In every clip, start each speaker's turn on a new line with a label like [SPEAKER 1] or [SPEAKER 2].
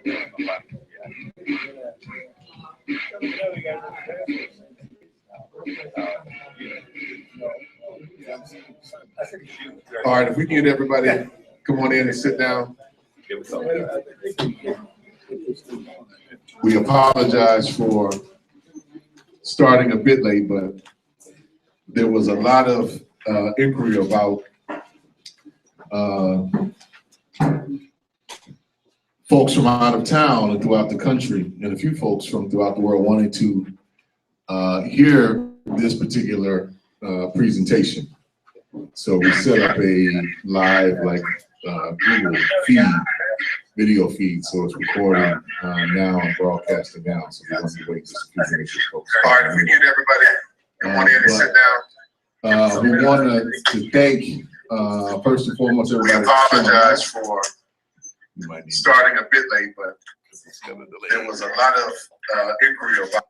[SPEAKER 1] All right, if we can get everybody come on in and sit down. We apologize for starting a bit late, but there was a lot of inquiry about folks from out of town and throughout the country, and a few folks from throughout the world wanting to hear this particular presentation. So we set up a live, like Google feed, video feed, so it's recording now and broadcasting now. So we want to wait just a few minutes for folks. All right, if we get everybody come on in and sit down. We want to thank, first and foremost, everybody. We apologize for starting a bit late, but there was a lot of inquiry about.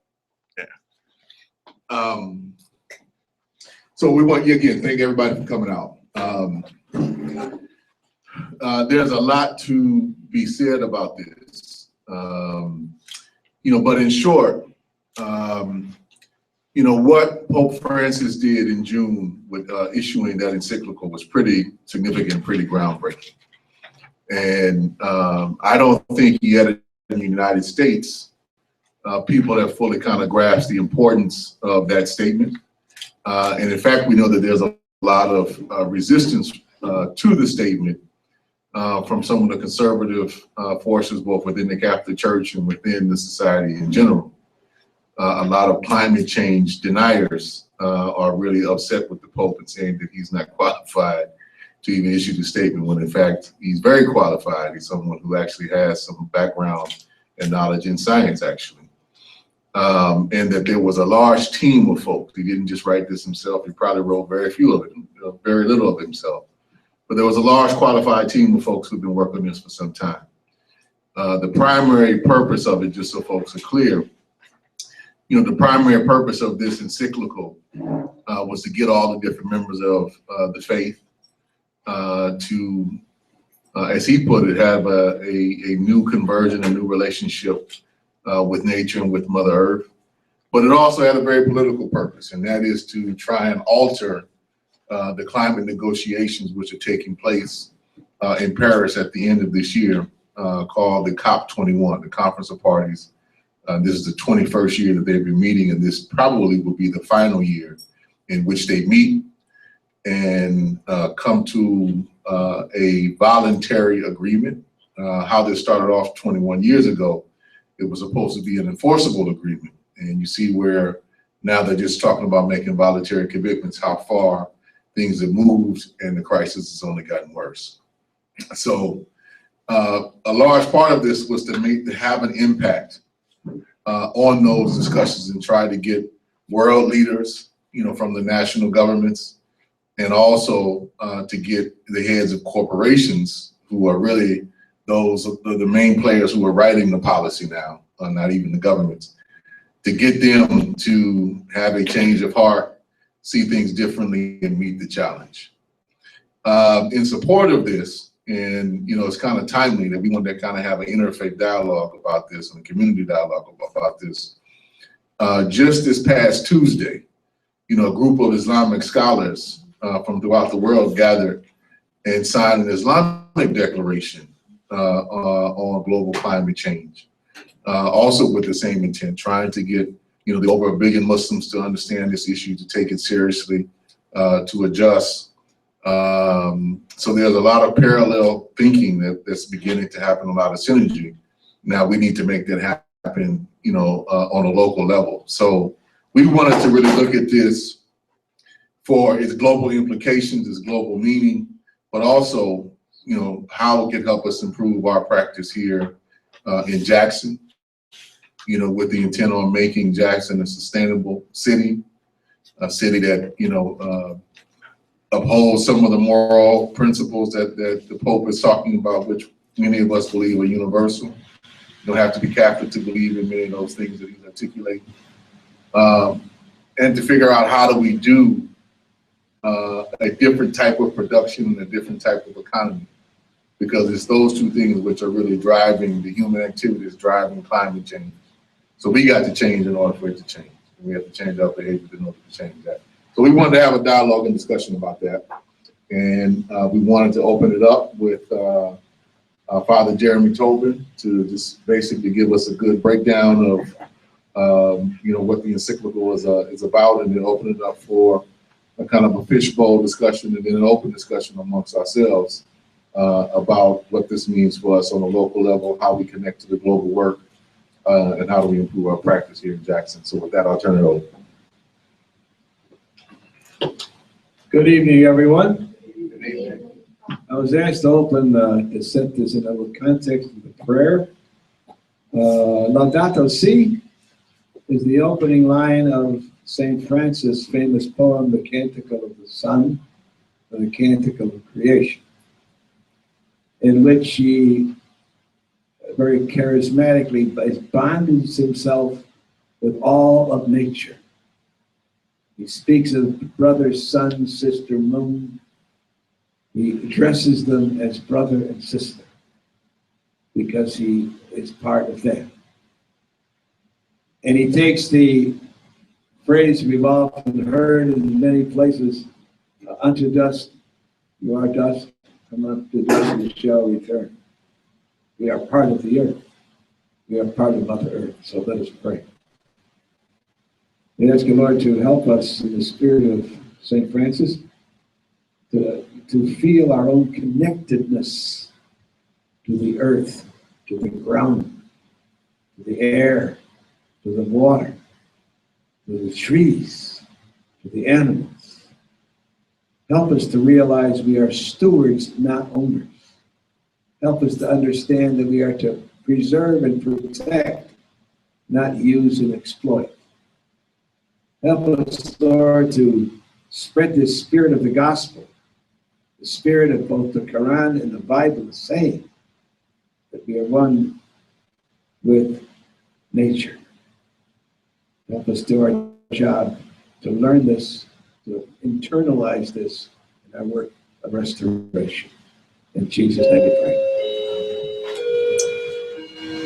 [SPEAKER 1] So we want you again, thank everybody for coming out. There's a lot to be said about this, but in short, what Pope Francis did in June with issuing that encyclical was pretty significant, pretty groundbreaking. And I don't think yet in the United States, people have fully kind of grasped the importance of that statement. And in fact, we know that there's a lot of resistance to the statement from some of the conservative forces, both within the Catholic Church and within the society in general. A lot of climate change deniers are really upset with the Pope and saying that he's not qualified to even issue the statement, when in fact, he's very qualified. He's someone who actually has some background and knowledge in science, actually. And that there was a large team of folks. He didn't just write this himself. He probably wrote very few of it, very little of himself. But there was a large qualified team of folks who've been working on this for some time. The primary purpose of it, just so folks are clear, the primary purpose of this encyclical was to get all the different members of the faith to, as he put it, have a new conversion, a new relationship with nature and with Mother Earth. But it also had a very political purpose, and that is to try and alter the climate negotiations which are taking place in Paris at the end of this year, called the COP21, the Conference of Parties. This is the 21st year that they've been meeting, and this probably will be the final year in which they meet and come to a voluntary agreement. How this started off 21 years ago, it was supposed to be an enforceable agreement. And you see where now they're just talking about making voluntary commitments, how far things have moved, and the crisis has only gotten worse. So a large part of this was to have an impact on those discussions and try to get world leaders, from the national governments, and also to get the heads of corporations, who are really the main players who are writing the policy now, not even the governments, to get them to have a change of heart, see things differently, and meet the challenge. In support of this, and it's kind of timely that we want to kind of have an interfaith dialogue about this and a community dialogue about this. Just this past Tuesday, a group of Islamic scholars from throughout the world gathered and signed an Islamic declaration on global climate change, also with the same intent, trying to get the over 1 billion Muslims to understand this issue, to take it seriously, to adjust. So there's a lot of parallel thinking that's beginning to happen, a lot of synergy. Now we need to make that happen, on a local level. So we wanted to really look at this for its global implications, its global meaning, but also, how it can help us improve our practice here in Jackson, with the intent on making Jackson a sustainable city, a city that, upholds some of the moral principles that the Pope is talking about, which many of us believe are universal. You don't have to be Catholic to believe in many of those things that he's articulating. And to figure out how do we do a different type of production and a different type of economy because it's those two things which are really driving the human activities, driving climate change. So we got to change in order for it to change. We have to change our behavior in order to change that. So we wanted to have a dialogue and discussion about that. And we wanted to open it up with Father Jeremy Tobin to just basically give us a good breakdown of what the encyclical is about, and then open it up for a kind of a fishbowl discussion and then an open discussion amongst ourselves about what this means for us on a local level, how we connect to the global work, and how do we improve our practice here in Jackson. So with that, I'll turn it over.
[SPEAKER 2] Good evening, everyone.
[SPEAKER 1] Good evening.
[SPEAKER 2] I was asked to open to set this in the context of the prayer. Laudato Si is the opening line of St. Francis' famous poem, The Canticle of the Sun, or The Canticle of Creation, in which he very charismatically bonds himself with all of nature. He speaks of brother, sun, sister, moon. He addresses them as brother and sister because he is part of them. And he takes the phrase we've often heard in many places, unto dust, you are dust, come up to dust, you shall return. We are part of the earth. We are part of Mother Earth. So let us pray. We ask the Lord to help us in the spirit of St. Francis to feel our own connectedness to the earth, to the ground, to the air, to the water, to the trees, to the animals. Help us to realize we are stewards, not owners. Help us to understand that we are to preserve and protect, not use and exploit. Help us, Lord, to spread the spirit of the gospel, the spirit of both the Quran and the Bible, saying that we are one with nature. Help us do our job to learn this, to internalize this in our work of restoration. In Jesus' name we pray.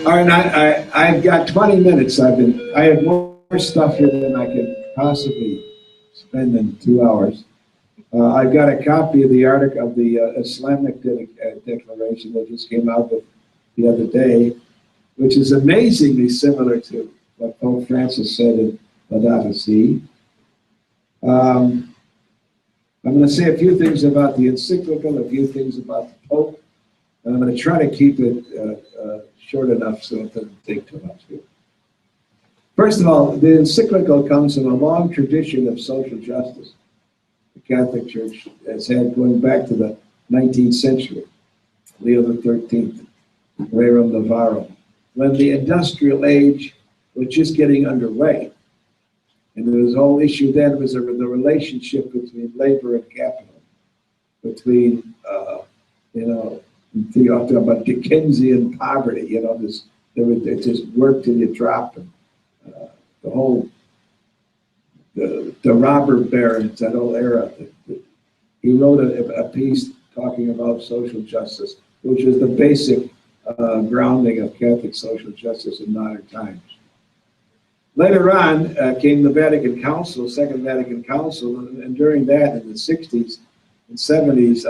[SPEAKER 2] All right, I've got 20 minutes. I have more stuff here than I could possibly spend in 2 hours. I've got a copy of the article of the Islamic Declaration that just came out with the other day, which is amazingly similar to what Pope Francis said in Laudato Si. I'm going to say a few things about the encyclical, a few things about the Pope, and I'm going to try to keep it short enough so it doesn't take too much here. First of all, the encyclical comes from a long tradition of social justice the Catholic Church has had going back to the 19th century, Leo XIII, Rerum Novarum, when the industrial age was just getting underway. And there was a whole issue then was the relationship between labor and capital, between, you talk about Dickensian poverty, it just worked till you dropped them. The whole, the robber barons, that whole era. He wrote a piece talking about social justice, which is the basic grounding of Catholic social justice in modern times. Later on came the Vatican Council, Second Vatican Council, and during that, in the 60s and 70s,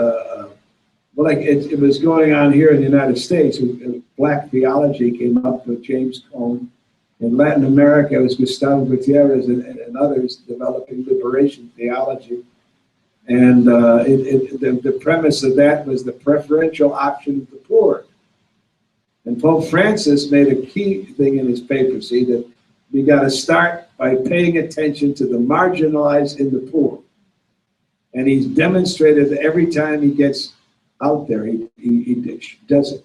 [SPEAKER 2] it was going on here in the United States. Black theology came up with James Cone. In Latin America, it was Gustavo Gutierrez and others developing liberation theology. And the premise of that was the preferential option of the poor. And Pope Francis made a key thing in his papacy that we got to start by paying attention to the marginalized and the poor. And he's demonstrated that every time he gets out there, he does it.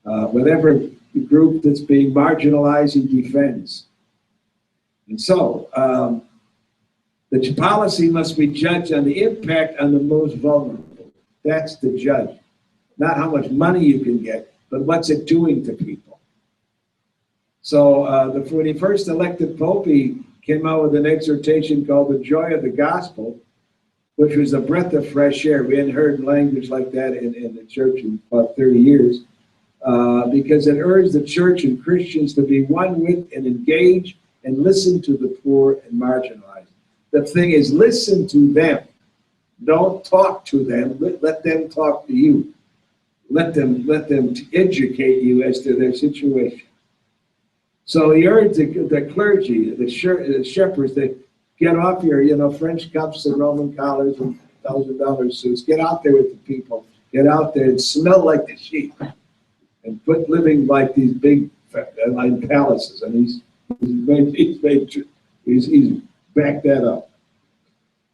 [SPEAKER 2] Whatever group that's being marginalized, he defends. And so, the policy must be judged on the impact on the most vulnerable. That's the judge. Not how much money you can get, but what's it doing to people. So when he first elected Pope, he came out with an exhortation called The Joy of the Gospel, which was a breath of fresh air. We hadn't heard language like that in the church in about 30 years, because it urged the church and Christians to be one with and engage and listen to the poor and marginalized. The thing is, listen to them. Don't talk to them. Let them talk to you. Let them educate you as to their situation. So he urged the clergy, the shepherds, to get off your, French cuffs and Roman collars and $1,000 suits. Get out there with the people. Get out there and smell like the sheep, and quit living like these big like palaces. And he's backed that up.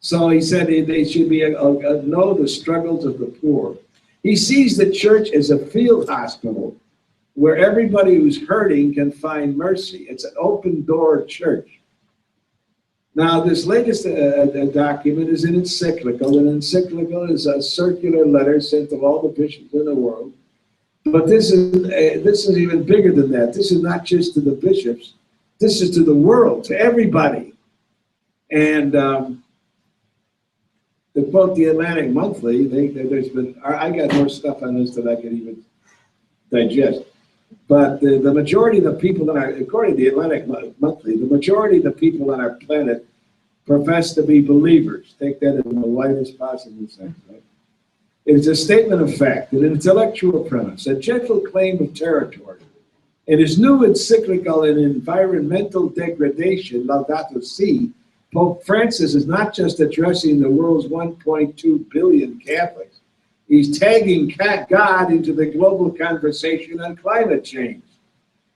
[SPEAKER 2] So he said they should be know the struggles of the poor. He sees the church as a field hospital where everybody who's hurting can find mercy. It's an open door church. Now, this latest document is an encyclical. An encyclical is a circular letter sent to all the bishops in the world. But this is even bigger than that. This is not just to the bishops. This is to the world, to everybody. And to quote the Atlantic Monthly, I got more stuff on this than I could even digest. But the majority of the people according to the Atlantic Monthly, the majority of the people on our planet profess to be believers. Take that in the widest possible sense, right? It's a statement of fact, an intellectual premise, a gentle claim of territory. In his new encyclical on environmental degradation, Laudato Si, Pope Francis is not just addressing the world's 1.2 billion Catholics. He's tagging God into the global conversation on climate change.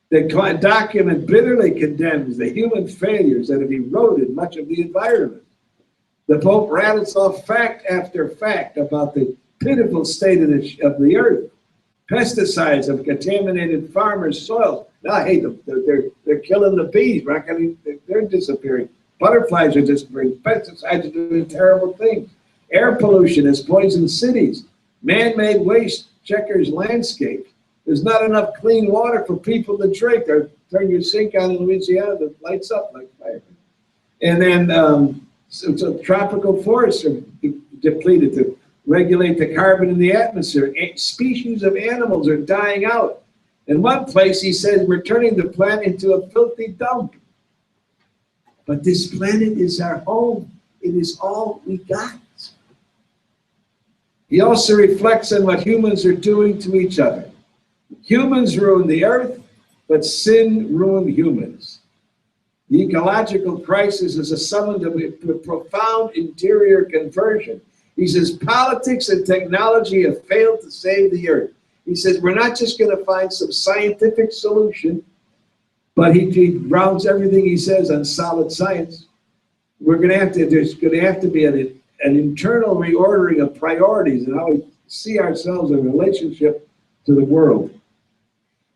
[SPEAKER 2] The document bitterly condemns the human failures that have eroded much of the environment. The Pope rattles off fact after fact about the pitiful state of the earth. Pesticides have contaminated farmers' soils. Now, hey, they're killing the bees. They're disappearing. Butterflies are disappearing. Pesticides are doing terrible things. Air pollution has poisoned cities. Man-made waste checkers landscapes. There's not enough clean water for people to drink. Or turn your sink on in Louisiana, that lights up like fire. And then so tropical forests are depleted to regulate the carbon in the atmosphere. Species of animals are dying out. In one place, he says, we're turning the planet into a filthy dump. But this planet is our home. It is all we got. He also reflects on what humans are doing to each other. Humans ruin the earth, but sin ruined humans. The ecological crisis is a summons to a profound interior conversion. He says politics and technology have failed to save the earth. He says we're not just going to find some scientific solution, but he grounds everything he says on solid science. There's going to have to be an internal reordering of priorities and how we see ourselves in relationship to the world.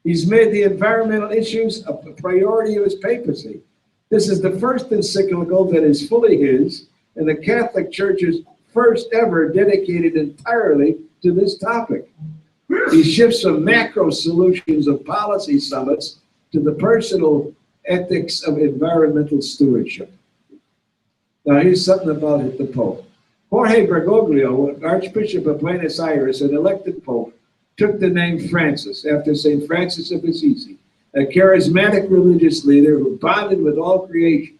[SPEAKER 2] He's made the environmental issues a priority of his papacy. This is the first encyclical that is fully his, and the Catholic Church's first ever dedicated entirely to this topic. He shifts from macro solutions of policy summits to the personal ethics of environmental stewardship. Now here's something about it, the Pope. Jorge Bergoglio, Archbishop of Buenos Aires, an elected Pope, took the name Francis after St. Francis of Assisi, a charismatic religious leader who bonded with all creation.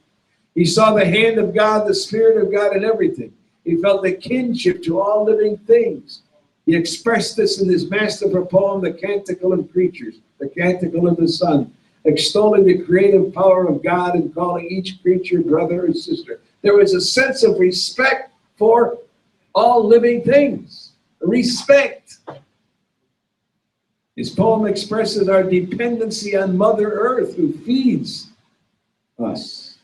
[SPEAKER 2] He saw the hand of God, the Spirit of God in everything. He felt the kinship to all living things. He expressed this in his masterful poem, The Canticle of Creatures, The Canticle of the Sun, extolling the creative power of God and calling each creature brother and sister. There was a sense of respect for all living things. Respect. His poem expresses our dependency on Mother Earth, who feeds us.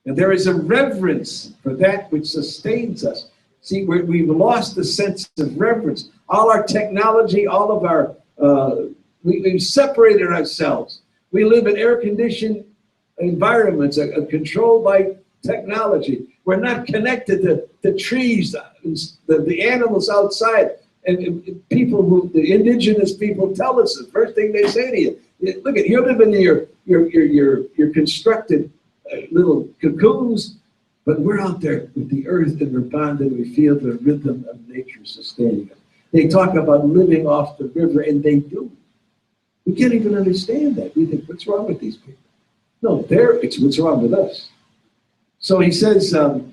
[SPEAKER 2] And there is a reverence for that which sustains us. See, we've lost the sense of reverence. All our technology, all of our, we've separated ourselves. We live in air-conditioned environments controlled by technology. We're not connected to the trees, the animals outside. And people the indigenous people tell us the first thing they say to you, look at, you live in your constructed little cocoons, But we're out there with the earth and we're bonded, we feel the rhythm of nature sustaining us. They talk about living off the river, and they do. We can't even understand that. We think, what's wrong with these people? No, it's what's wrong with us. So he says, the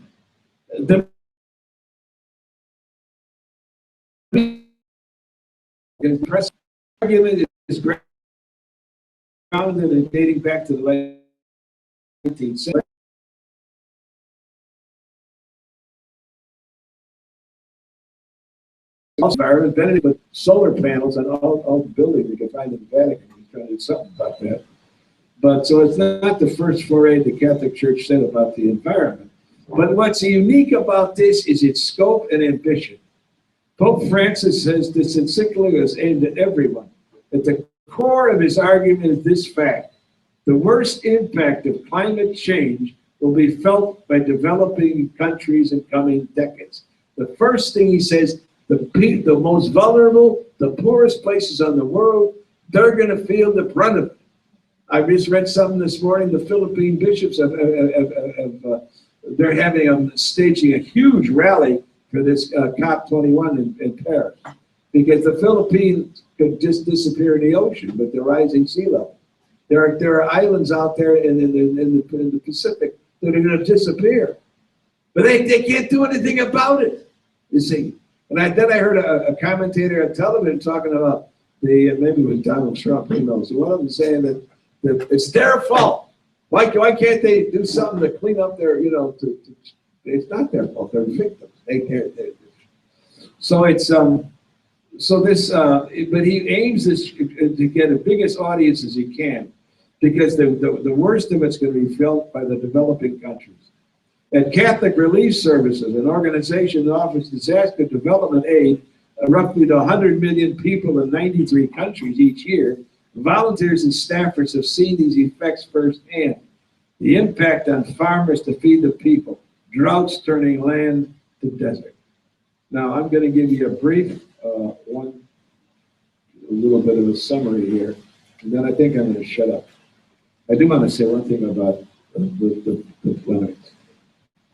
[SPEAKER 2] press argument is grounded and dating back to the late 19th century. Invented with solar panels on all the buildings you can find in the Vatican. He's trying to do something about that. But so it's not the first foray the Catholic Church said about the environment. But what's unique about this is its scope and ambition. Pope Francis says this encyclical is aimed at everyone. At the core of his argument is this fact: the worst impact of climate change will be felt by developing countries in coming decades. The first thing he says, the most vulnerable, the poorest places on the world, they're going to feel the brunt of it. I just read something this morning. The Philippine bishops they're staging a huge rally for this COP21 in Paris, because the Philippines could just disappear in the ocean with the rising sea level. There are islands out there in the Pacific that are going to disappear, but they can't do anything about it. You see. And then I heard a commentator on television talking about maybe it was Donald Trump, who knows, one of them saying that it's their fault. Why can't they do something to clean up their, it's not their fault, they're victims. So it's, but he aims this to get the biggest audience as he can, because the worst of it's going to be felt by the developing countries. At Catholic Relief Services, an organization that offers disaster development aid roughly to 100 million people in 93 countries each year, volunteers and staffers have seen these effects firsthand. The impact on farmers to feed the people, droughts turning land to desert. Now, I'm going to give you a brief, a little bit of a summary here, and then I think I'm going to shut up. I do want to say one thing about the planet.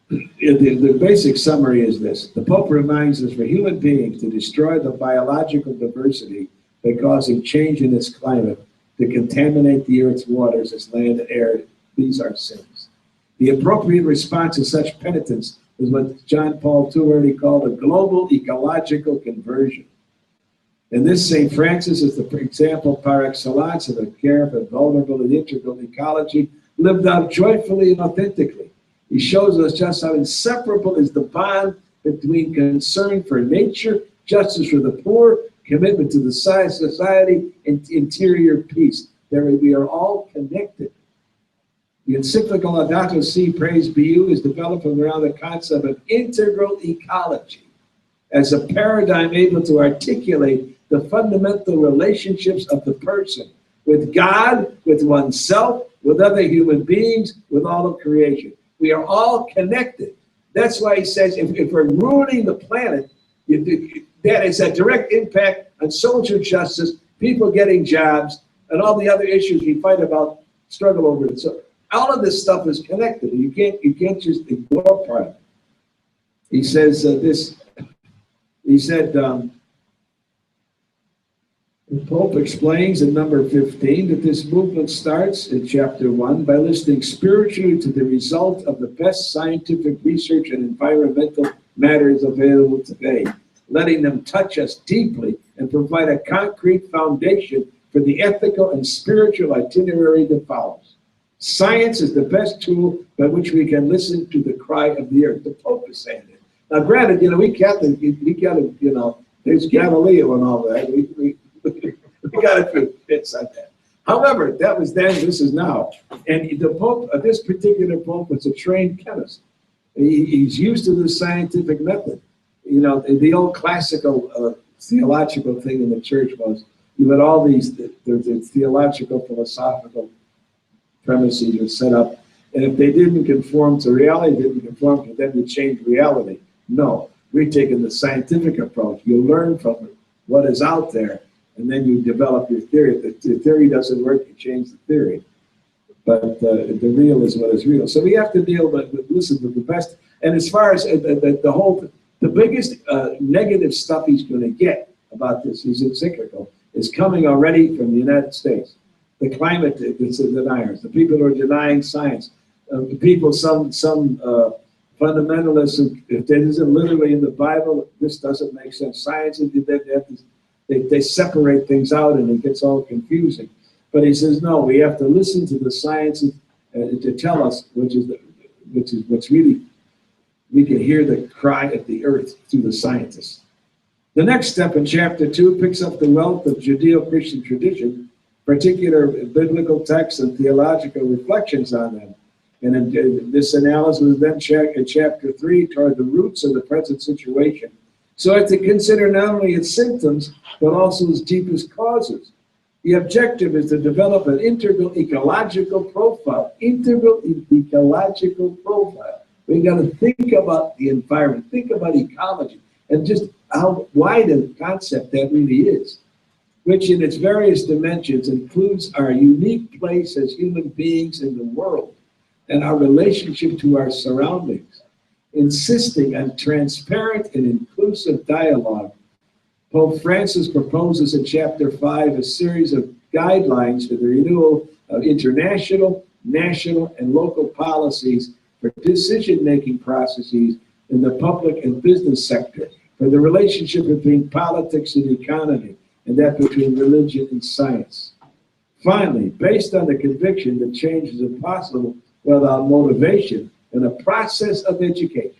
[SPEAKER 2] The basic summary is this: the Pope reminds us for human beings to destroy the biological diversity by causing change in its climate, to contaminate the earth's waters, its land and air. These are sins. The appropriate response to such penitence is what John Paul II already called a global ecological conversion. And this St. Francis is the example par excellence of the care for vulnerable and integral ecology lived out joyfully and authentically. He shows us just how inseparable is the bond between concern for nature, justice for the poor, commitment to the society, and interior peace. We are all connected. The encyclical Laudato Si, Praise Be You, is developed around the concept of integral ecology as a paradigm able to articulate the fundamental relationships of the person with God, with oneself, with other human beings, with all of creation. We are all connected. That's why he says if we're ruining the planet, that is a direct impact on social justice, people getting jobs, and all the other issues we fight about, struggle over it. So all of this stuff is connected. You can't just ignore part of it. He says the Pope explains in number 15 that this movement starts in chapter 1 by listening spiritually to the result of the best scientific research and environmental matters available today, letting them touch us deeply and provide a concrete foundation for the ethical and spiritual itinerary that follows. Science is the best tool by which we can listen to the cry of the earth. The Pope is saying it. Now, granted, we Catholics, we got to, there's Galileo and all that. We got a few bits on that. However, that was then, this is now. And the Pope, this particular Pope, was a trained chemist. He's used to the scientific method. The old classical theological thing in the church was you had all these the theological, philosophical premises were set up. And if they didn't conform to reality, then you change reality. No, we're taking the scientific approach. You learn from what is out there, and then you develop your theory. If the theory doesn't work, you change the theory. but the real is what is real. So we have to deal with listen to the best. And as far as the biggest negative stuff he's going to get about this, his encyclical, is coming already from the United States. The climate deniers, the people who are denying science, the people, some fundamentalists, if it isn't literally in the Bible, this doesn't make sense. Science, they separate things out and it gets all confusing. But he says, no, we have to listen to the science to tell us, which is what's really, we can hear the cry of the earth through the scientists. The next step in chapter 2 picks up the wealth of Judeo-Christian tradition, particular biblical texts and theological reflections on them. And in this analysis is then in chapter 3 toward the roots of the present situation, so as to consider not only its symptoms, but also its deepest causes. The objective is to develop an integral ecological profile. Integral ecological profile. We got to think about the environment, think about ecology, and just how wide a concept that really is, which in its various dimensions includes our unique place as human beings in the world and our relationship to our surroundings, insisting on transparent and inclusive dialogue. Pope Francis proposes in chapter 5 a series of guidelines for the renewal of international, national, and local policies for decision-making processes in the public and business sector, for the relationship between politics and economy, and that between religion and science. Finally, based on the conviction that change is impossible without motivation and a process of education,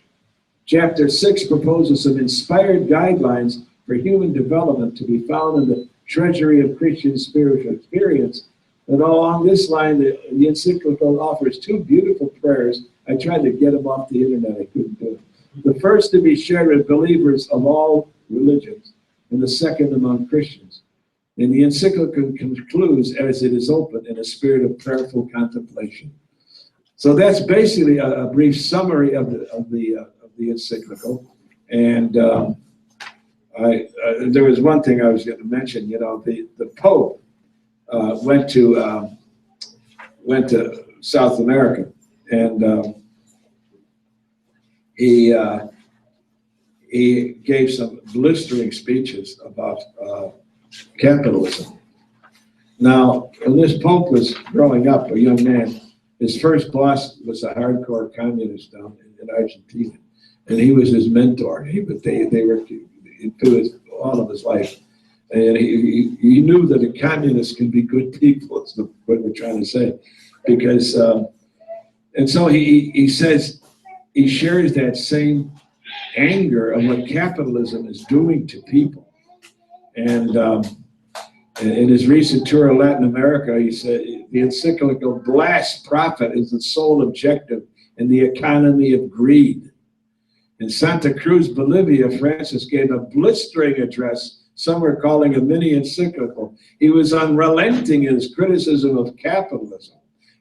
[SPEAKER 2] chapter 6 proposes some inspired guidelines for human development to be found in the treasury of Christian spiritual experience. And along this line, the encyclical offers 2 beautiful prayers. I tried to get them off the internet, I couldn't do it. The first to be shared with believers of all religions, and the second among Christians. And the encyclical concludes as it is open in a spirit of prayerful contemplation. So that's basically a brief summary of the encyclical. And there was one thing I was going to mention. You know, the Pope went to South America, and he gave some blistering speeches about capitalism. Now, when this Pope was growing up, a young man, his first boss was a hardcore communist down in Argentina, and he was his mentor. They were into all of his life, and he knew that the communists can be good people. Is what we're trying to say, because and so he says he shares that same anger of what capitalism is doing to people. And in his recent tour of Latin America, he said the encyclical blasts profit as the sole objective in the economy of greed. In Santa Cruz, Bolivia, Francis gave a blistering address, some are calling a mini encyclical. He was unrelenting in his criticism of capitalism.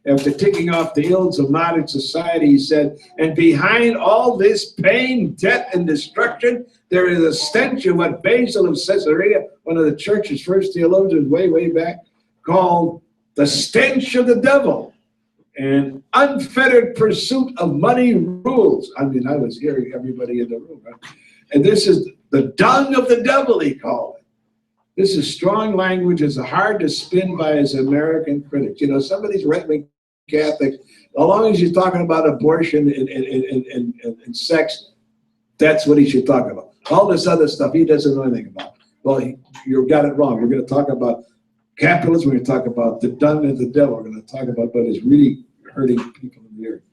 [SPEAKER 2] After ticking off the ills of modern society, he said, and behind all this pain, death, and destruction, there is a stench of what Basil of Caesarea, one of the church's first theologians way back, called the stench of the devil and unfettered pursuit of money rules. I mean, I was hearing everybody in the room, right? And this is the dung of the devil, he called it. This is strong language. It's hard to spin by his American critics. You know, some of these right-wing Catholics, as long as he's talking about abortion and sex, that's what he should talk about. All this other stuff, he doesn't know anything about. Well, you got it wrong. We're going to talk about capitalism. We're going to talk about the dung of the devil. We're going to talk about what is really hurting people in the earth.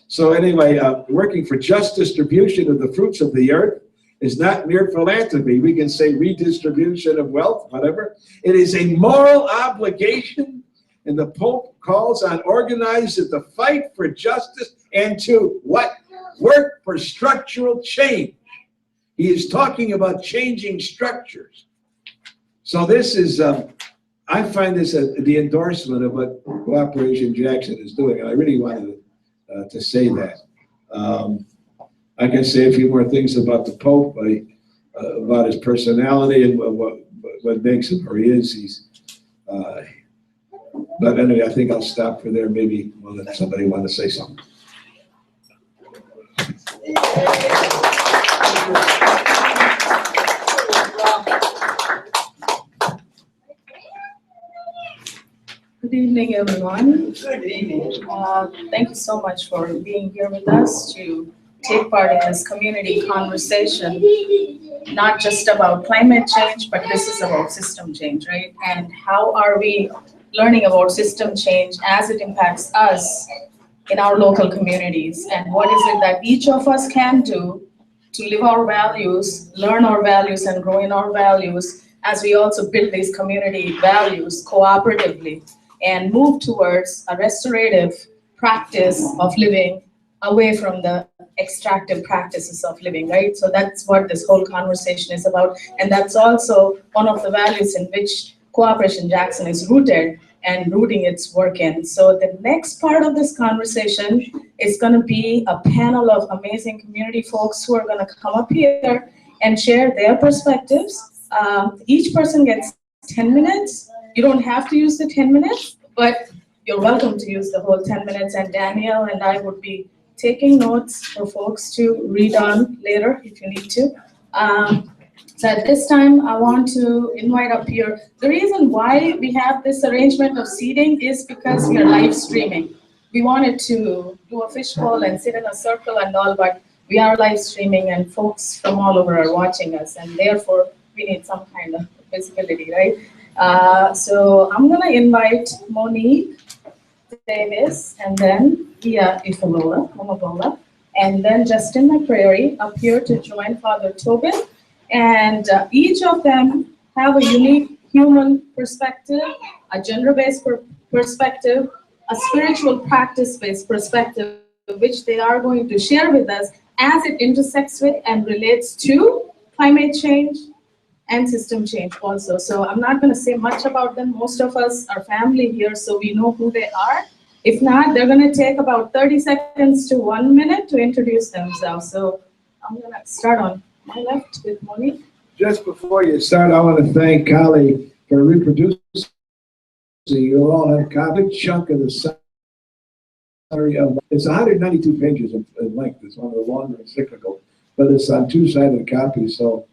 [SPEAKER 2] So anyway, working for just distribution of the fruits of the earth is not mere philanthropy. We can say redistribution of wealth, whatever. It is a moral obligation, and the Pope calls on organizers to fight for justice and to what? Work for structural change. He is talking about changing structures. So this is, I find this the endorsement of what Cooperation Jackson is doing. I really wanted to say that. I can say a few more things about the Pope, about his personality and what makes him who he is. But anyway, I think I'll stop for there. Maybe somebody want to say something.
[SPEAKER 3] Good evening, everyone.
[SPEAKER 4] Good evening.
[SPEAKER 3] Thank you so much for being here with us to take part in this community conversation, not just about climate change, but this is about system change, right? And how are we learning about system change as it impacts us in our local communities? And what is it that each of us can do to live our values, learn our values, and grow in our values as we also build these community values cooperatively and move towards a restorative practice of living away from the extractive practices of living, right? So that's what this whole conversation is about. And that's also one of the values in which Cooperation Jackson is rooted and rooting its work in. So the next part of this conversation is gonna be a panel of amazing community folks who are gonna come up here and share their perspectives. Each person gets 10 minutes. You don't have to use the 10 minutes, but you're welcome to use the whole 10 minutes. And Danielle and I would be taking notes for folks to read on later if you need to. So at this time, I want to invite up here. The reason why we have this arrangement of seating is because we are live streaming. We wanted to do a fishbowl and sit in a circle and all, but we are live streaming and folks from all over are watching us, and therefore we need some kind of visibility, right? So I'm gonna invite Monique Davis, and then Ia Ifalola, and then Justin McCrary up here to join Father Tobin. And each of them have a unique human perspective, a gender-based perspective, a spiritual practice-based perspective, which they are going to share with us as it intersects with and relates to climate change and system change also. So I'm not going to say much about them. Most of us are family here, so we know who they are. If not, they're going to take about 30 seconds to 1 minute to introduce themselves. So I'm going to start on my left with Monique.
[SPEAKER 2] Just before you start, I want to thank Kali for reproducing. You all have a good chunk of the summary of it's 192 pages in length. It's one of the longer encyclical, but it's on two-sided copies. So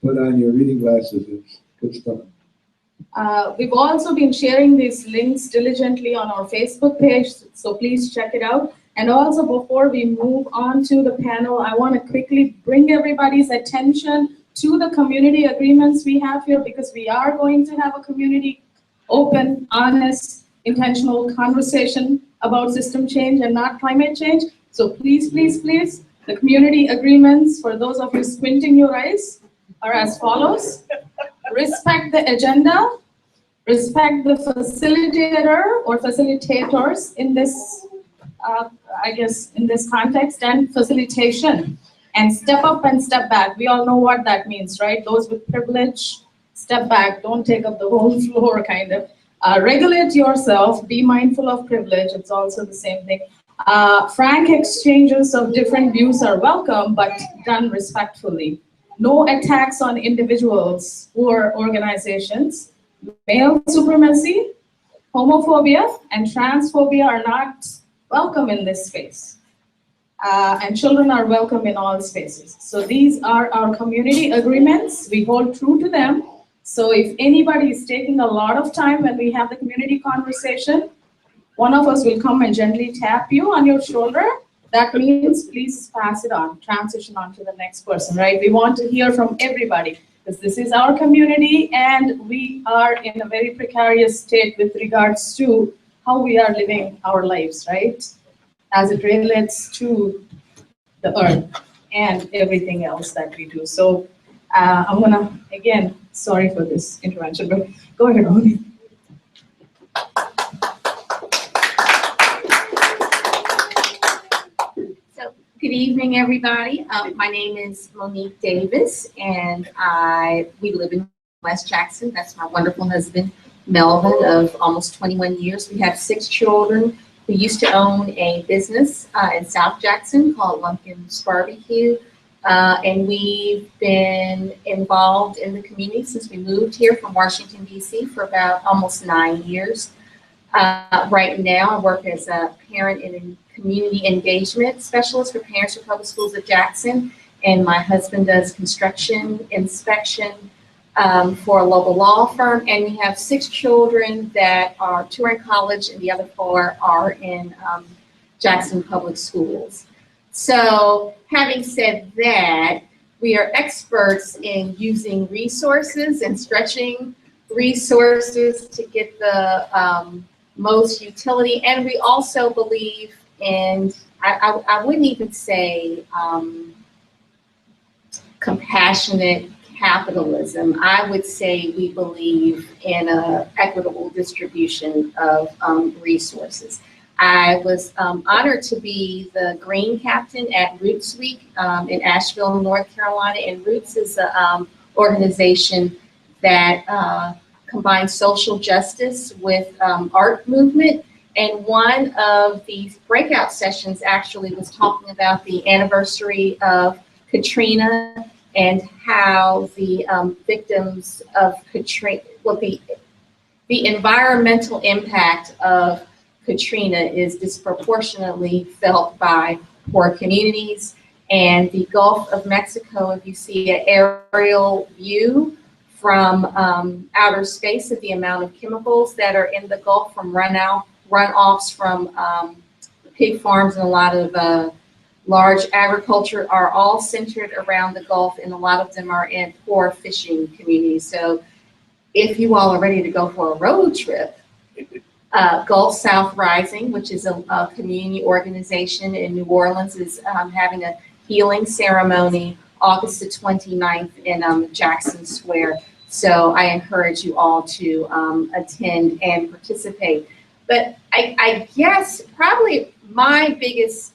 [SPEAKER 2] put on your reading glasses. It's good stuff.
[SPEAKER 3] We've also been sharing these links diligently on our Facebook page, so please check it out. And also, before we move on to the panel, I want to quickly bring everybody's attention to the community agreements we have here, because we are going to have a community open, honest, intentional conversation about system change and not climate change. So please, please, please, the community agreements, for those of you squinting your eyes, are as follows. Respect the agenda, respect the facilitator or facilitators in this in this context, and facilitation, and step up and step back. We all know what that means, right? Those with privilege, step back, don't take up the whole floor, kind of. Regulate yourself, be mindful of privilege, it's also the same thing. Frank exchanges of different views are welcome, but done respectfully. No attacks on individuals or organizations. Male supremacy, homophobia, and transphobia are not welcome in this space. And children are welcome in all spaces. So these are our community agreements. We hold true to them. So if anybody is taking a lot of time when we have the community conversation, one of us will come and gently tap you on your shoulder. That means please pass it on, transition on to the next person, right? We want to hear from everybody, because this is our community and we are in a very precarious state with regards to how we are living our lives, right? As it relates to the earth and everything else that we do. So I'm gonna, again, sorry for this intervention, but go ahead, Moni.
[SPEAKER 5] So good evening, everybody. My name is Monique Davis, and we live in West Jackson. That's my wonderful husband, Melvin, of almost 21 years. We have 6 children. We used to own a business in South Jackson called Lumpkin's Barbecue, and we've been involved in the community since we moved here from Washington, D.C. for about almost 9 years. Right now, I work as a parent and community engagement specialist for Parents for Public Schools of Jackson, and my husband does construction inspection for a local law firm, and we have 6 children that are 2 are in college and the other 4 are in Jackson Public Schools. So having said that, we are experts in using resources and stretching resources to get the most utility, and we also believe in, I wouldn't even say compassionate capitalism. I would say we believe in an equitable distribution of resources. I was honored to be the green captain at Roots Week in Asheville, North Carolina. And Roots is an organization that combines social justice with art movement. And one of these breakout sessions actually was talking about the anniversary of Katrina and how the victims of Katrina, well, the environmental impact of Katrina is disproportionately felt by poor communities. And the Gulf of Mexico, if you see an aerial view from outer space of the amount of chemicals that are in the Gulf from runoffs from pig farms and a lot of large agriculture, are all centered around the Gulf, and a lot of them are in poor fishing communities. So if you all are ready to go for a road trip, Gulf South Rising, which is a community organization in New Orleans, is having a healing ceremony August the 29th in Jackson Square. So I encourage you all to attend and participate. But I guess probably my biggest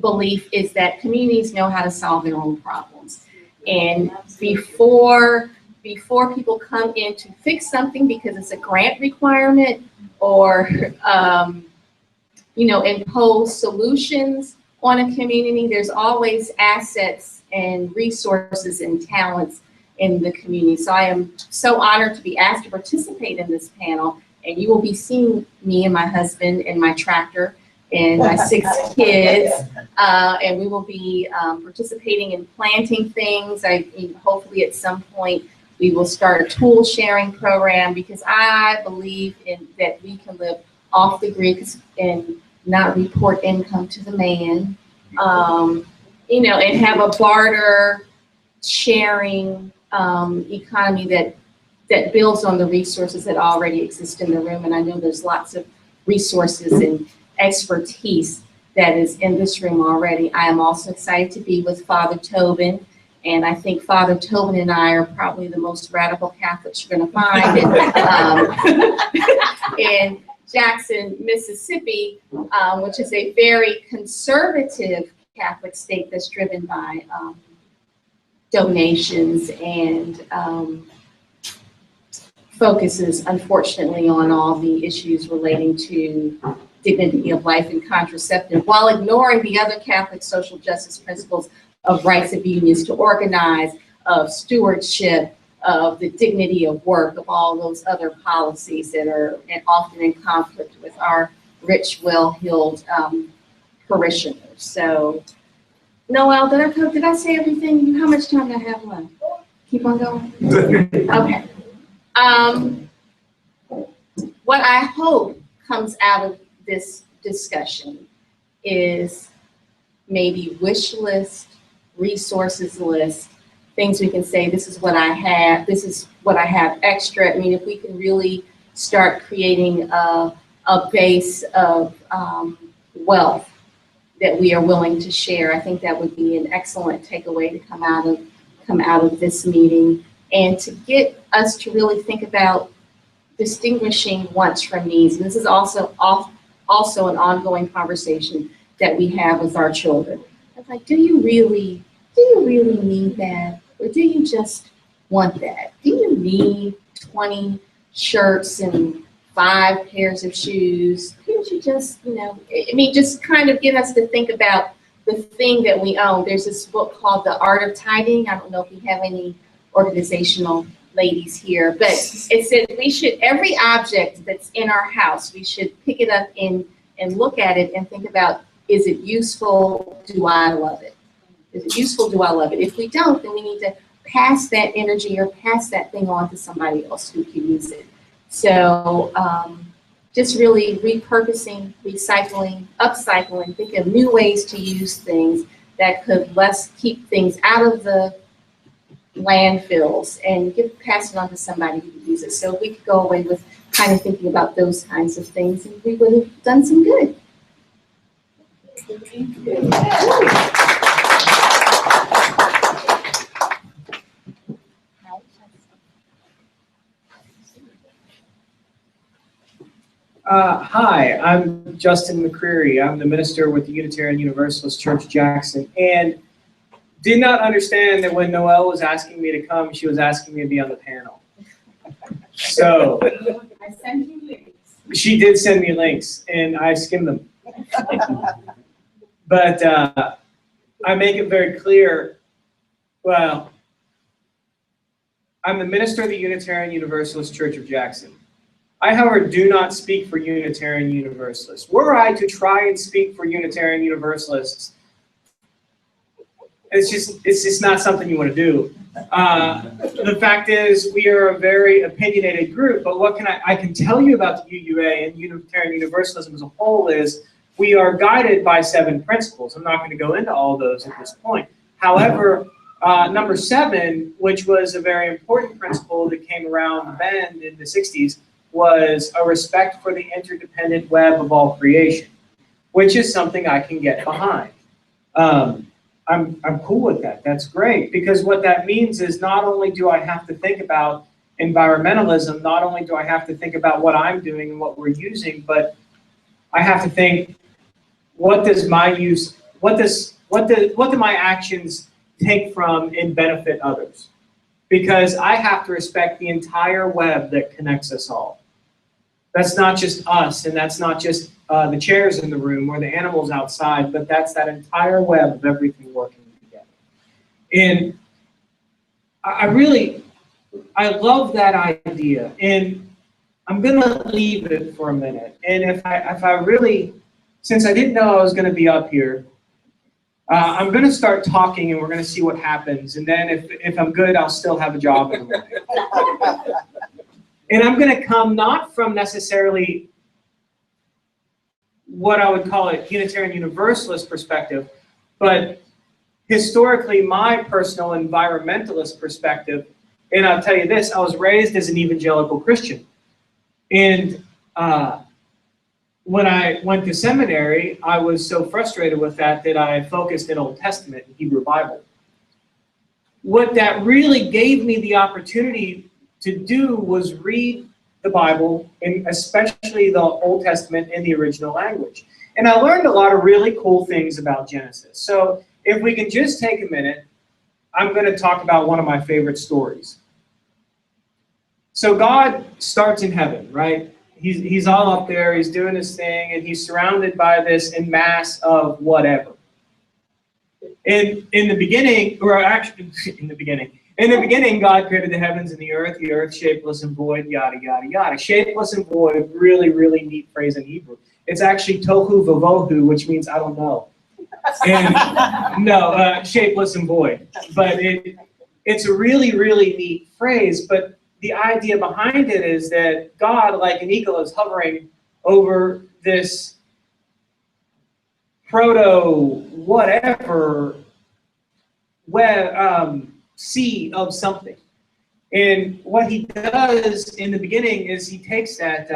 [SPEAKER 5] belief is that communities know how to solve their own problems. And before people come in to fix something because it's a grant requirement or impose solutions on a community, there's always assets and resources and talents in the community. So I am so honored to be asked to participate in this panel, and you will be seeing me and my husband and my tractor and my 6 kids, and we will be participating in planting things. Hopefully at some point we will start a tool sharing program, because I believe that we can live off the grid and not report income to the man, and have a barter sharing economy that builds on the resources that already exist in the room. And I know there's lots of resources and expertise that is in this room already. I am also excited to be with Father Tobin, and I think Father Tobin and I are probably the most radical Catholics you're going to find in Jackson, Mississippi, which is a very conservative Catholic state that's driven by donations and focuses, unfortunately, on all the issues relating to dignity of life and contraceptive, while ignoring the other Catholic social justice principles of rights of unions to organize, of stewardship, of the dignity of work, of all those other policies that are often in conflict with our rich, well-heeled parishioners. So, Noel, did I say everything? How much time do I have left? Keep on going? Okay. What I hope comes out of this discussion is maybe wish list, resources list, things we can say, this is what I have, this is what I have extra. I mean, if we can really start creating a base of wealth that we are willing to share, I think that would be an excellent takeaway to come out of this meeting, and to get us to really think about distinguishing wants from needs. And this is also an ongoing conversation that we have with our children. It's like, do you really need that? Or do you just want that? Do you need 20 shirts and 5 pairs of shoes? Couldn't you just, just kind of get us to think about the thing that we own. There's this book called The Art of Tithing. I don't know if you have any organizational ladies here, but it said we should, every object that's in our house, we should pick it up and look at it and think about, is it useful? Do I love it? Is it useful? Do I love it? If we don't, then we need to pass that energy or pass that thing on to somebody else who can use it. So just really repurposing, recycling, upcycling, think of new ways to use things that could keep things out of the landfills and pass it on to somebody who can use it. So we could go away with kind of thinking about those kinds of things, and we would have done some good.
[SPEAKER 4] Hi, I'm Justin McCreary. I'm the minister with the Unitarian Universalist Church Jackson, and did not understand that when Noelle was asking me to come, she was asking me to be on the panel. So
[SPEAKER 3] I sent you links.
[SPEAKER 4] she did send me links, and I skimmed them. But I make it very clear, well, I'm the minister of the Unitarian Universalist Church of Jackson. I, however, do not speak for Unitarian Universalists. Were I to try and speak for Unitarian Universalists, it's just not something you want to do. The fact is, we are a very opinionated group, but what can I can tell you about the UUA and Unitarian Universalism as a whole is we are guided by 7 principles. I'm not going to go into all of those at this point. However, number 7, which was a very important principle that came around the bend in the 60s, was a respect for the interdependent web of all creation, which is something I can get behind. I'm cool with that. That's great, because what that means is not only do I have to think about environmentalism, not only do I have to think about what I'm doing and what we're using, but I have to think, what does my use, what do my actions take from and benefit others? Because I have to respect the entire web that connects us all. That's not just us, and that's not just the chairs in the room or the animals outside, but that's that entire web of everything working together. And I love that idea, and I'm gonna leave it for a minute. And if I really, since I didn't know I was gonna be up here, I'm gonna start talking and we're gonna see what happens. And then if I'm good, I'll still have a job in a way. And I'm gonna come not from necessarily what I would call a Unitarian Universalist perspective, but historically my personal environmentalist perspective. And I'll tell you this, I was raised as an evangelical Christian. And when I went to seminary, I was so frustrated with that I focused in Old Testament and Hebrew Bible. What that really gave me the opportunity to do was read the Bible, and especially the Old Testament in the original language. And I learned a lot of really cool things about Genesis. So if we can just take a minute, I'm going to talk about one of my favorite stories. So God starts in heaven, right? He's all up there, he's doing his thing, and he's surrounded by this mass of whatever. In the beginning, God created the heavens and the earth shapeless and void, yada, yada, yada. Shapeless and void, really, really neat phrase in Hebrew. It's actually tohu vavohu, which means I don't know. And no, shapeless and void. But it's a really, really neat phrase, but the idea behind it is that God, like an eagle, is hovering over this proto-whatever sea of something. And what he does in the beginning is he takes that,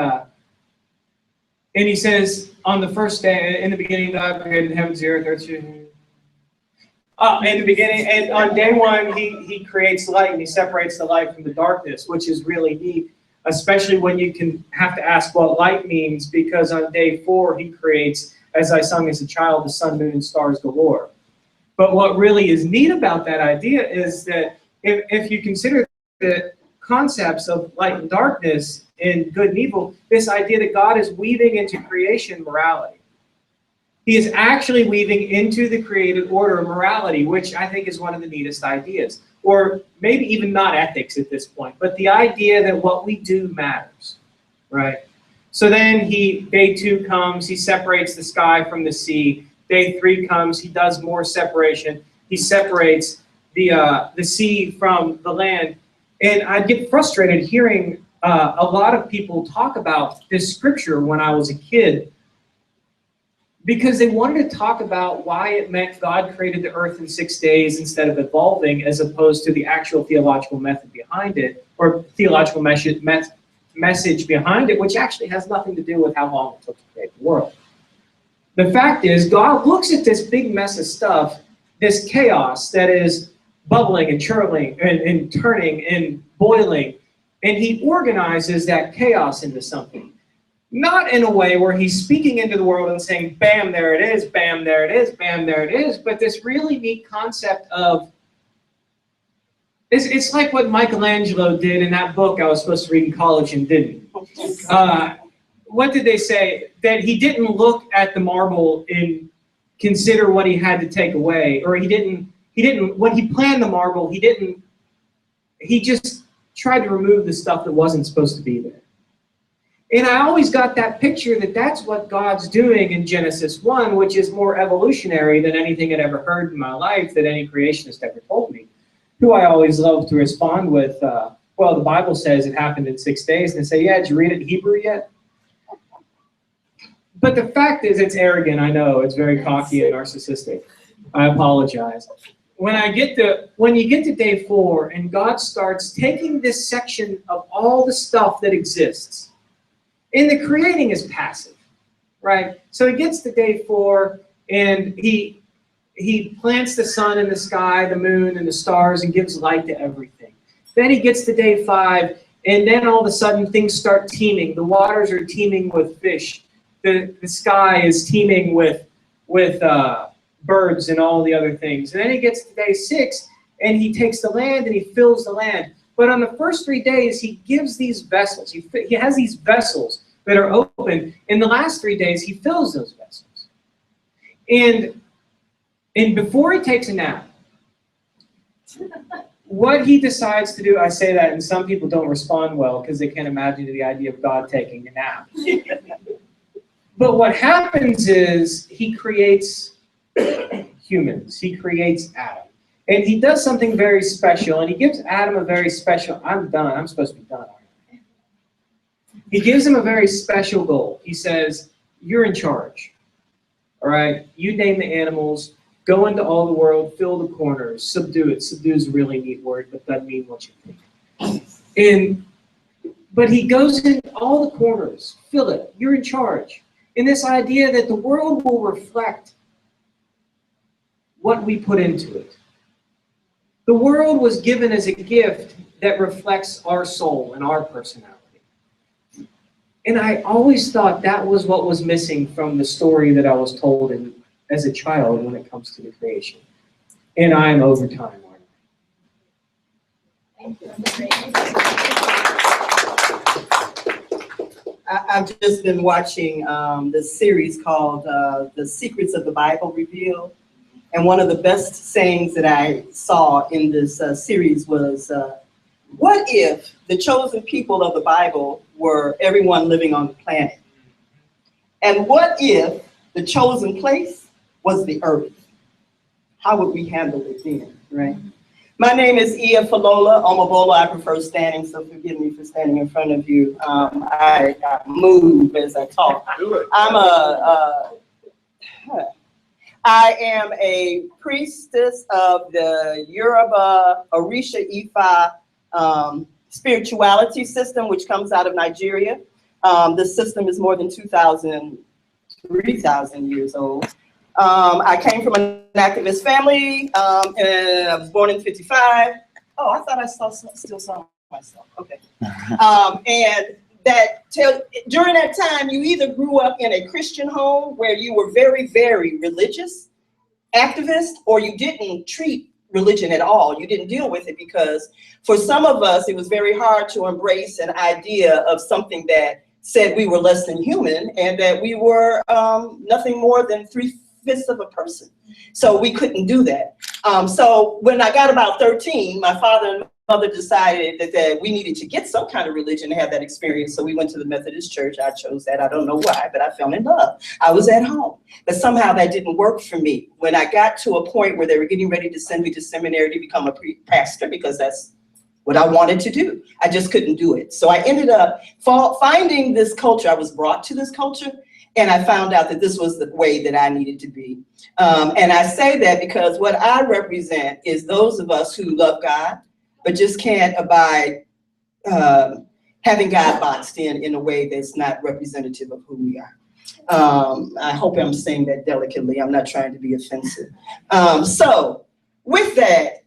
[SPEAKER 4] and he says, on the first day, in the beginning, God created the heavens, the earth, in the beginning, and on day 1, he creates light, and he separates the light from the darkness, which is really neat, especially when you can have to ask what light means, because on day 4, he creates, as I sung as a child, the sun, moon, and stars galore. But what really is neat about that idea is that if you consider the concepts of light and darkness and good and evil, this idea that God is weaving into creation morality. He is actually weaving into the created order of morality, which I think is one of the neatest ideas. or maybe even not ethics at this point, but the idea that what we do matters, right? So then day 2 comes, he separates the sky from the sea. Day 3 comes, he does more separation. He separates the sea from the land. And I get frustrated hearing a lot of people talk about this scripture when I was a kid, because they wanted to talk about why it meant God created the earth in 6 days instead of evolving, as opposed to the actual theological method behind it, or theological message behind it, which actually has nothing to do with how long it took to create the world. The fact is, God looks at this big mess of stuff, this chaos that is bubbling and churning and turning and boiling, and he organizes that chaos into something. Not in a way where he's speaking into the world and saying, bam, there it is, bam, there it is, bam, there it is, but this really neat concept of, it's like what Michelangelo did in that book I was supposed to read in college and didn't. What did they say? That he didn't look at the marble and consider what he had to take away, or he didn't, when he planned the marble, he just tried to remove the stuff that wasn't supposed to be there. And I always got that picture that that's what God's doing in Genesis 1, which is more evolutionary than anything I'd ever heard in my life that any creationist ever told me, who I always love to respond with, well, the Bible says it happened in 6 days, and they say, yeah, did you read it in Hebrew yet? But the fact is, it's arrogant, I know, it's very cocky and narcissistic. I apologize. When you get to day 4, and God starts taking this section of all the stuff that exists, and the creating is passive, right? So he gets to day 4, and he plants the sun in the sky, the moon, and the stars, and gives light to everything. Then he gets to day 5, and then all of a sudden things start teeming. The waters are teeming with fish. The sky is teeming with birds and all the other things. And then he gets to day 6, and he takes the land and he fills the land. But on the first 3 days, he gives these vessels. He has these vessels that are open. In the last 3 days, he fills those vessels. And before he takes a nap, what he decides to do, I say that, and some people don't respond well because they can't imagine the idea of God taking a nap. But what happens is he creates humans. He creates Adam. And he does something very special, and he gives Adam a very special, I'm done, I'm supposed to be done, aren't I? He gives him a very special goal. He says, you're in charge, all right? You name the animals, go into all the world, fill the corners, subdue it. Subdue is a really neat word, but doesn't mean what you think. But he goes in all the corners, fill it, you're in charge. And this idea that the world will reflect what we put into it. The world was given as a gift that reflects our soul and our personality. And I always thought that was what was missing from the story that I was told as a child when it comes to the creation. And I am over time, aren't I?
[SPEAKER 6] I've just been watching this series called The Secrets of the Bible Revealed. And one of the best sayings that I saw in this series was, what if the chosen people of the Bible were everyone living on the planet? And what if the chosen place was the earth? How would we handle it then, right? My name is Ia Falola Omobola. I prefer standing, so forgive me for standing in front of you. I move as I talk. I am a priestess of the Yoruba Orisha Ifa spirituality system, which comes out of Nigeria. This system is more than 3,000 years old. I came from an activist family, and I was born in '55. Oh, I thought I still saw myself. Okay. And during that time, you either grew up in a Christian home where you were very, very religious, activist, or you didn't treat religion at all. You didn't deal with it because for some of us, it was very hard to embrace an idea of something that said we were less than human and that we were nothing more than fist of a person. So we couldn't do that. So when I got about 13, my father and mother decided that we needed to get some kind of religion to have that experience. So we went to the Methodist church. I chose that. I don't know why, but I fell in love. I was at home, but somehow that didn't work for me. When I got to a point where they were getting ready to send me to seminary to become a pastor, because that's what I wanted to do, I just couldn't do it. So I ended up finding this culture. I was brought to this culture, and I found out that this was the way that I needed to be. And I say that because what I represent is those of us who love God, but just can't abide having God boxed in a way that's not representative of who we are. I hope I'm saying that delicately. I'm not trying to be offensive. So with that,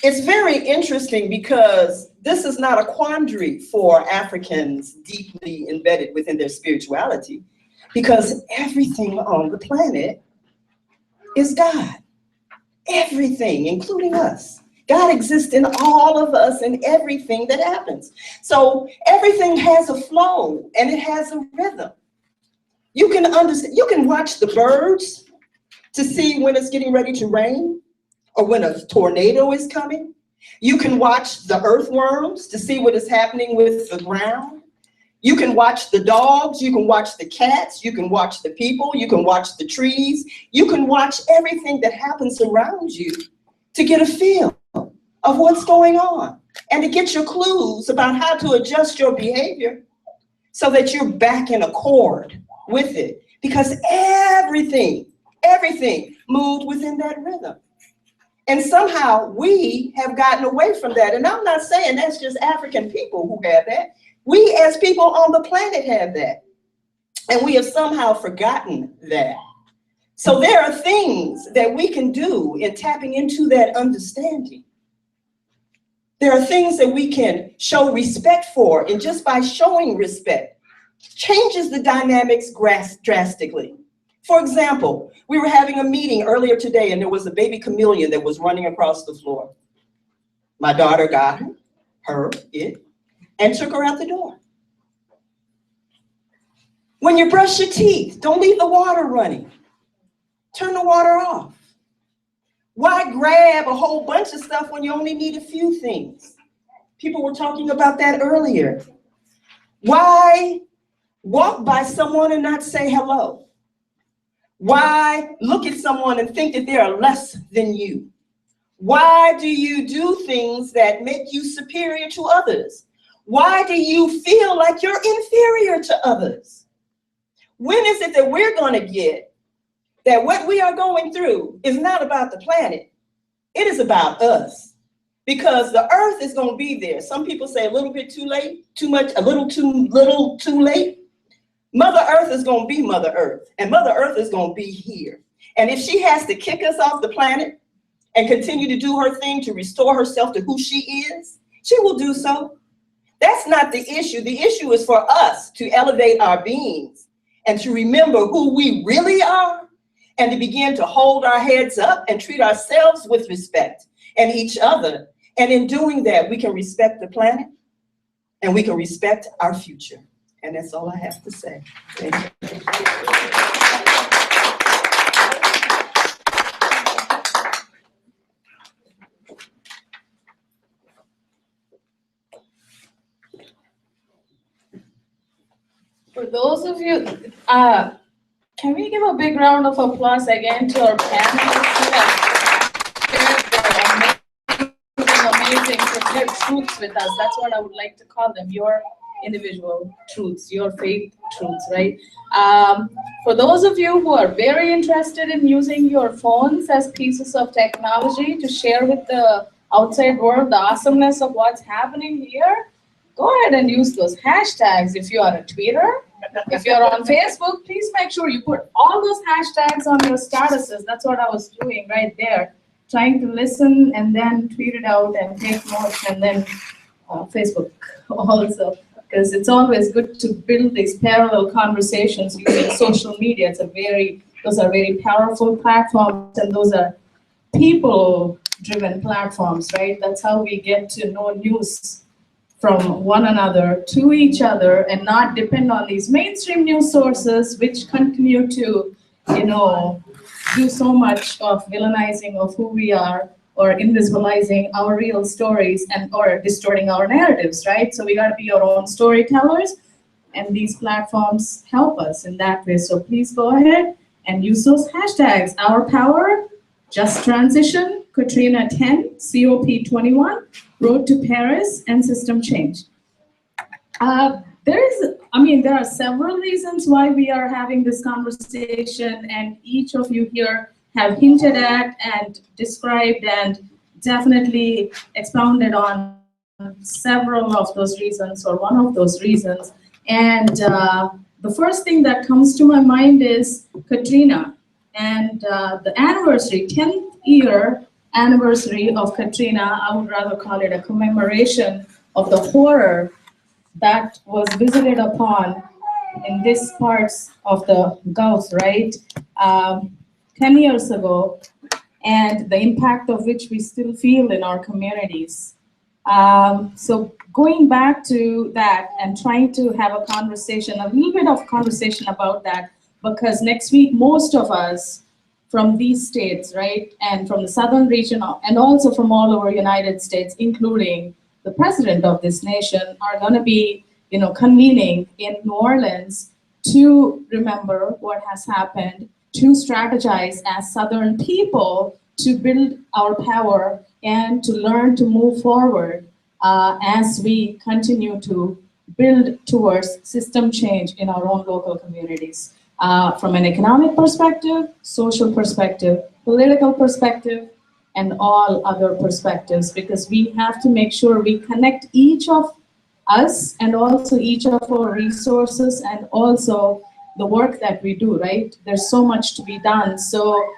[SPEAKER 6] it's very interesting because this is not a quandary for Africans deeply embedded within their spirituality, because everything on the planet is God. Everything, including us. God exists in all of us and everything that happens. So everything has a flow and it has a rhythm. You can understand, you can watch the birds to see when it's getting ready to rain or when a tornado is coming. You can watch the earthworms to see what is happening with the ground. You can watch the dogs, you can watch the cats, you can watch the people, you can watch the trees. You can watch everything that happens around you to get a feel of what's going on and to get your clues about how to adjust your behavior so that you're back in accord with it, because everything moved within that rhythm. And somehow we have gotten away from that. And I'm not saying that's just African people who have that. We as people on the planet have that. And we have somehow forgotten that. So there are things that we can do in tapping into that understanding. There are things that we can show respect for, and just by showing respect changes the dynamics drastically. For example, we were having a meeting earlier today and there was a baby chameleon that was running across the floor. My daughter got it, and took her out the door. When you brush your teeth, don't leave the water running. Turn the water off. Why grab a whole bunch of stuff when you only need a few things? People were talking about that earlier. Why walk by someone and not say hello? Why look at someone and think that they are less than you? Why do you do things that make you superior to others? Why do you feel like you're inferior to others? When is it that we're going to get that what we are going through is not about the planet? It is about us. Because the earth is going to be there. Some people say a little bit too late, too much, a little too late. Mother Earth is going to be Mother Earth, and Mother Earth is going to be here. And if she has to kick us off the planet and continue to do her thing to restore herself to who she is, she will do so. That's not the issue. The issue is for us to elevate our beings and to remember who we really are and to begin to hold our heads up and treat ourselves with respect and each other. And in doing that, we can respect the planet and we can respect our future. And that's all I have to say. Thank you.
[SPEAKER 3] For those of you, can we give a big round of applause again to our panelists who have shared their amazing prepared truths with us? That's what I would like to call them, your individual truths, your faith truths, right? For those of you who are very interested in using your phones as pieces of technology to share with the outside world the awesomeness of what's happening here, go ahead and use those hashtags. If you are on Twitter, if you're on Facebook, please make sure you put all those hashtags on your statuses. That's what I was doing right there, trying to listen and then tweet it out and take notes, and then Facebook also, because it's always good to build these parallel conversations using social media. Those are very powerful platforms, and those are people-driven platforms, right? That's how we get to know news from one another to each other and not depend on these mainstream news sources which continue to do so much of villainizing of who we are or invisibilizing our real stories or distorting our narratives, right? So we got to be our own storytellers, and these platforms help us in that way. So please go ahead and use those hashtags: Our Power, Just Transition, Katrina 10, COP21, Road to Paris, and System Change. There are several reasons why we are having this conversation, and each of you here have hinted at and described and definitely expounded on several of those reasons or one of those reasons. And the first thing that comes to my mind is Katrina and the anniversary, 10th year anniversary of Katrina. I would rather call it a commemoration of the horror that was visited upon in these parts of the Gulf, right? 10 years ago, and the impact of which we still feel in our communities. So going back to that and trying to have a conversation, a little bit of conversation about that, because next week, most of us from these states, right, and from the southern region, and also from all over United States, including the president of this nation, are going to be, convening in New Orleans to remember what has happened, to strategize as Southern people, to build our power and to learn to move forward as we continue to build towards system change in our own local communities. From an economic perspective, social perspective, political perspective, and all other perspectives, because we have to make sure we connect each of us and also each of our resources and also the work that we do, right? There's so much to be done. So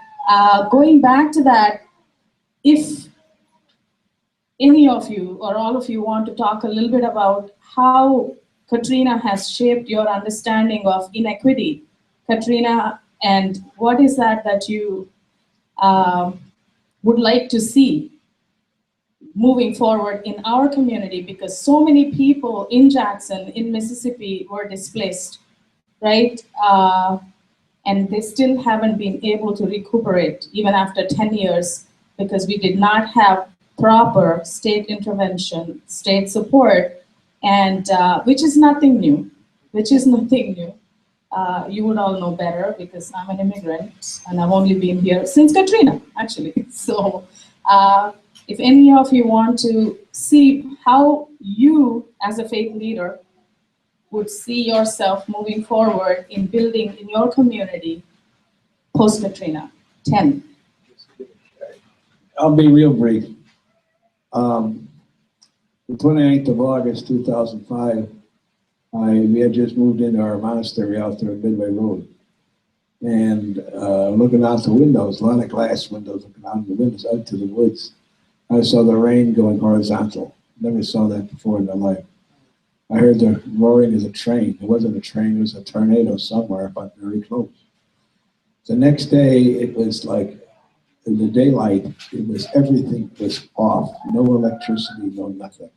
[SPEAKER 3] going back to that, if any of you or all of you want to talk a little bit about how Katrina has shaped your understanding of inequity, Katrina, and what is that you would like to see moving forward in our community, because so many people in Jackson, in Mississippi, were displaced, right? And they still haven't been able to recuperate even after 10 years because we did not have proper state intervention, state support, and which is nothing new, you would all know better because I'm an immigrant and I've only been here since Katrina, actually. So if any of you want to see how you, as a faith leader, would see yourself moving forward in building in your community post-Katrina. 10.
[SPEAKER 2] I'll be real brief. The 29th of August, 2005, we had just moved into our monastery out there on Midway Road. And looking out the windows, a lot of glass windows, looking out the windows out to the woods, I saw the rain going horizontal. Never saw that before in my life. I heard the roaring of a train. It wasn't a train, it was a tornado somewhere, but very close. The next day, it was like, in the daylight, everything was off. No electricity, no nothing.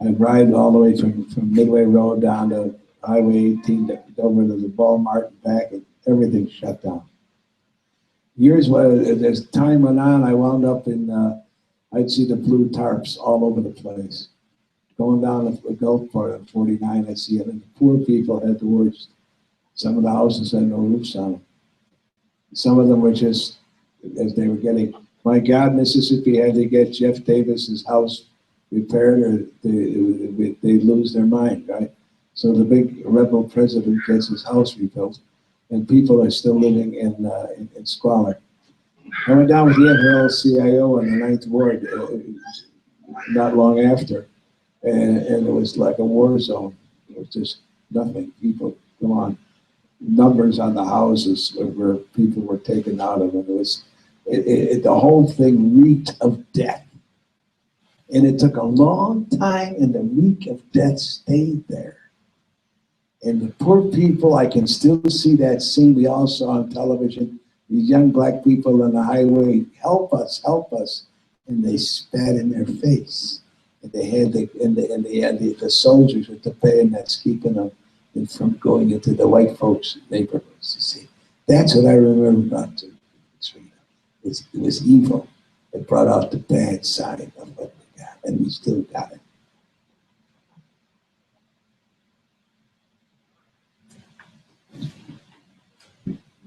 [SPEAKER 2] I ride all the way from Midway Road down to Highway 18 over to the Walmart and back, and everything shut down. As time went on, I wound up in, I'd see the blue tarps all over the place. Going down the Gulfport on 49, I'd see it, and the poor people had the worst. Some of the houses had no roofs on them. Some of them were just, as they were getting, my God, Mississippi had to get Jeff Davis's house repaired or they'd lose their mind, right? So the big rebel president gets his house rebuilt, and people are still living in squalor. I went down with the NRL-CIO in the 9th Ward not long after, and it was like a war zone. It was just nothing. People, come on. Numbers on the houses where people were taken out of, and it was, the whole thing reeked of death. And it took a long time, and the reek of death stayed there. And the poor people, I can still see that scene we all saw on television, these young black people on the highway, help us, help us. And they spat in their face. And they had the soldiers with the bayonets keeping them from going into the white folks' neighborhoods, you see. That's what I remember about Katrina. It was evil. It brought out the bad side of what we got, and we still got it.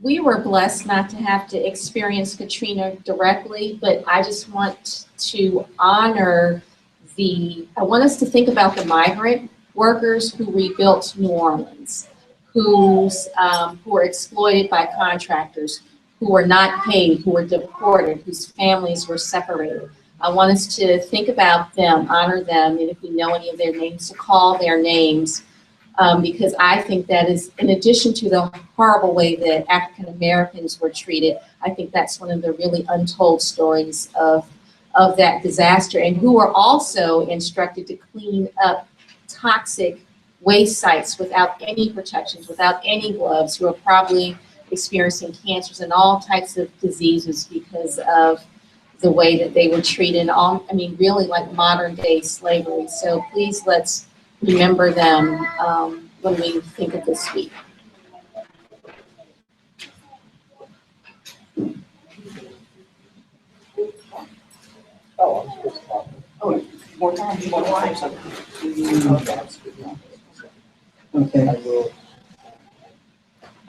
[SPEAKER 5] We were blessed not to have to experience Katrina directly, but I just want to honor I want us to think about the migrant workers who rebuilt New Orleans, who were exploited by contractors, who were not paid, who were deported, whose families were separated. I want us to think about them, honor them, and if we know any of their names, to call their names. Because I think that is, in addition to the horrible way that African Americans were treated, I think that's one of the really untold stories of that disaster, and who were also instructed to clean up toxic waste sites without any protections, without any gloves, who are probably experiencing cancers and all types of diseases because of the way that they were treated. I mean, really like modern day slavery. So please let's remember them when we think of this week.
[SPEAKER 6] More time, you want to say something? Okay.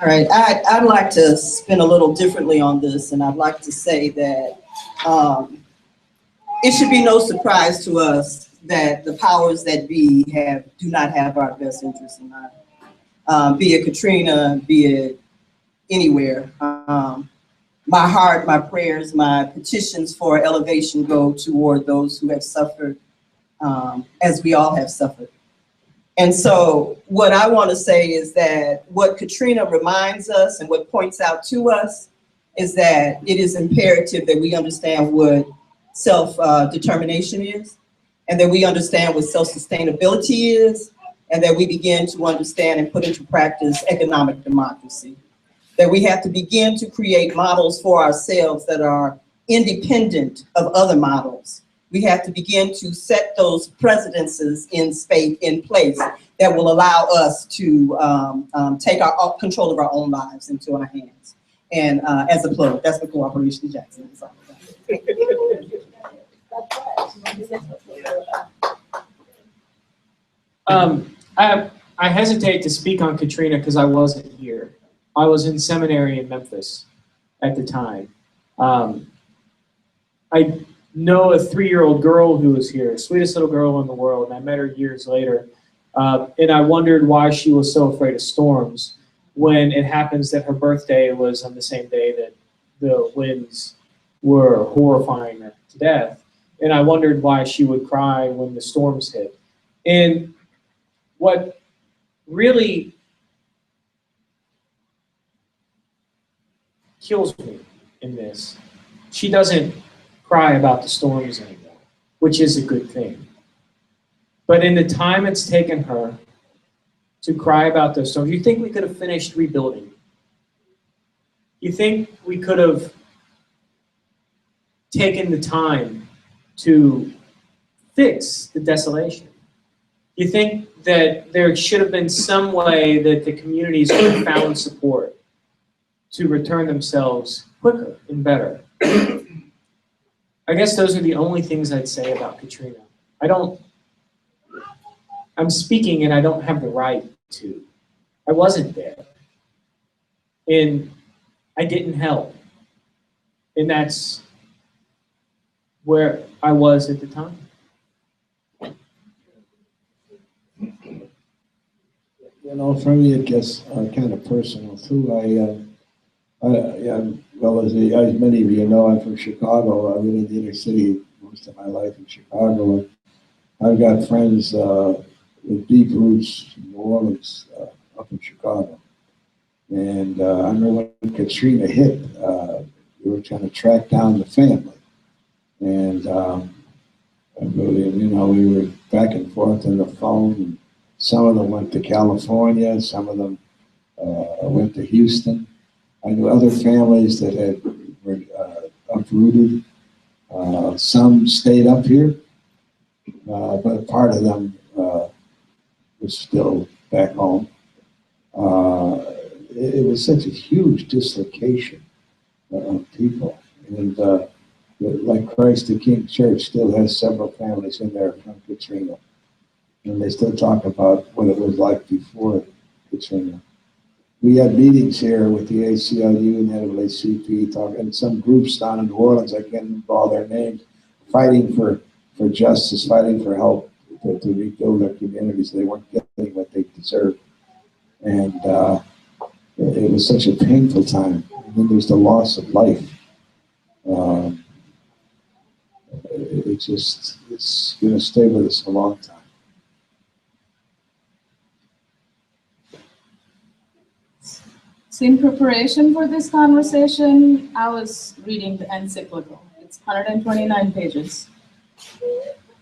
[SPEAKER 6] All right, I'd like to spin a little differently on this, and I'd like to say that it should be no surprise to us that the powers that be do not have our best interests in mind. Be it Katrina, be it anywhere. My heart, my prayers, my petitions for elevation go toward those who have suffered, as we all have suffered. And so what I want to say is that what Katrina reminds us and what points out to us is that it is imperative that we understand what self-determination is, and that we understand what self-sustainability is, and that we begin to understand and put into practice economic democracy. That we have to begin to create models for ourselves that are independent of other models. We have to begin to set those precedences in place that will allow us to take our control of our own lives into our hands. And as a plug, that's what Cooperation Jackson is all
[SPEAKER 4] about. I hesitate to speak on Katrina because I wasn't here. I was in seminary in Memphis at the time. I know a 3-year-old girl who was here, sweetest little girl in the world, and I met her years later. And I wondered why she was so afraid of storms when it happens that her birthday was on the same day that the winds were horrifying her to death. And I wondered why she would cry when the storms hit. And what really kills me in this, she doesn't cry about the storms anymore, which is a good thing. But in the time it's taken her to cry about those storms, you think we could have finished rebuilding? You think we could have taken the time to fix the desolation? You think that there should have been some way that the communities could have found support to return themselves quicker and better? I guess those are the only things I'd say about Katrina. I'm speaking and I don't have the right to. I wasn't there. And I didn't help. And that's where I was at the time.
[SPEAKER 2] You know, for me, it gets kind of personal too. Well, as many of you know, I'm from Chicago. I live in the inner city most of my life in Chicago. I've got friends with deep roots in New Orleans, up in Chicago. And I remember when Katrina hit, we were trying to track down the family. And we were back and forth on the phone. And some of them went to California, some of them went to Houston. I knew other families that were uprooted. Some stayed up here, but part of them was still back home. it was such a huge dislocation of people. And like Christ the King Church still has several families in there from Katrina. And they still talk about what it was like before Katrina. We had meetings here with the ACLU and NAACP, and some groups down in New Orleans, I can't remember all their names, fighting for justice, fighting for help to rebuild their communities. They weren't getting what they deserved. And it was such a painful time. And then there's the loss of life. It's going to stay with us a long time.
[SPEAKER 3] So in preparation for this conversation, I was reading the encyclical. It's 129 pages,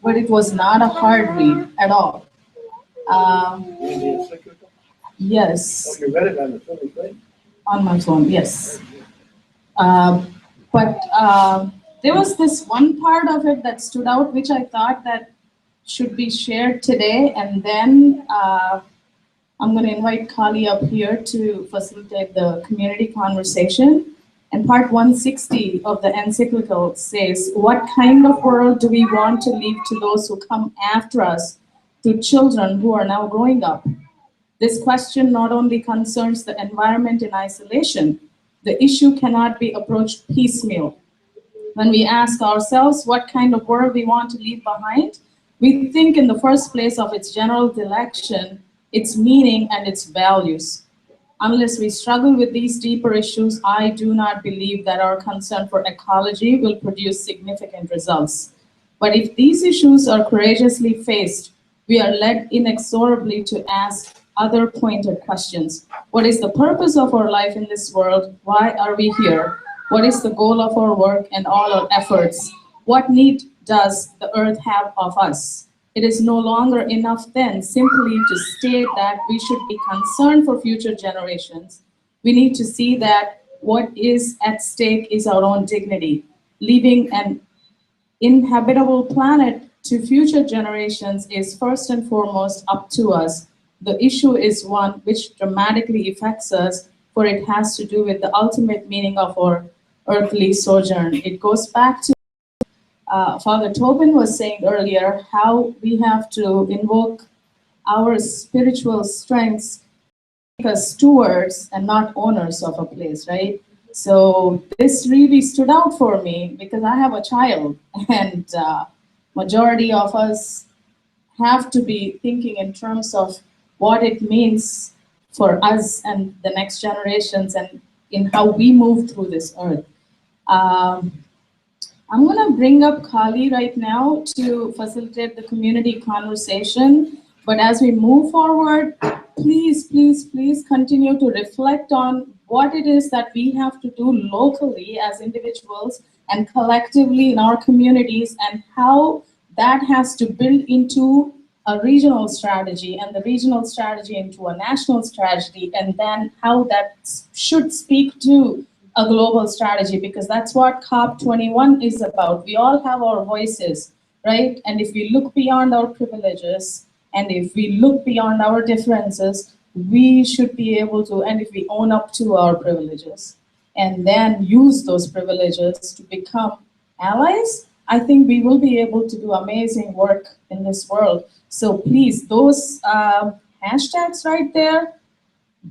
[SPEAKER 3] but it was not a hard read at all. Yes.
[SPEAKER 2] Oh, you read it on the phone, right?
[SPEAKER 3] On my phone, yes. But there was this one part of it that stood out, which I thought that should be shared today, and then I'm going to invite Kali up here to facilitate the community conversation. And part 160 of the encyclical says, what kind of world do we want to leave to those who come after us, to children who are now growing up? This question not only concerns the environment in isolation, the issue cannot be approached piecemeal. When we ask ourselves what kind of world we want to leave behind, we think in the first place of its general direction, its meaning, and its values. Unless we struggle with these deeper issues, I do not believe that our concern for ecology will produce significant results. But if these issues are courageously faced, we are led inexorably to ask other pointed questions. What is the purpose of our life in this world? Why are we here? What is the goal of our work and all our efforts? What need does the earth have of us? It is no longer enough then simply to state that we should be concerned for future generations. We need to see that what is at stake is our own dignity. Leaving an inhabitable planet to future generations is first and foremost up to us. The issue is one which dramatically affects us, for it has to do with the ultimate meaning of our earthly sojourn. It goes back to Father Tobin was saying earlier, how we have to invoke our spiritual strengths, make us stewards and not owners of a place, right? So this really stood out for me because I have a child, and majority of us have to be thinking in terms of what it means for us and the next generations, and in how we move through this earth. I'm going to bring up Kali right now to facilitate the community conversation. But as we move forward, please, please, please continue to reflect on what it is that we have to do locally as individuals and collectively in our communities, and how that has to build into a regional strategy, and the regional strategy into a national strategy, and then how that should speak to a global strategy, because that's what COP21 is about. We all have our voices, right? And if we look beyond our privileges, and if we look beyond our differences, we should be able to, and if we own up to our privileges, and then use those privileges to become allies, I think we will be able to do amazing work in this world. So please, those hashtags right there,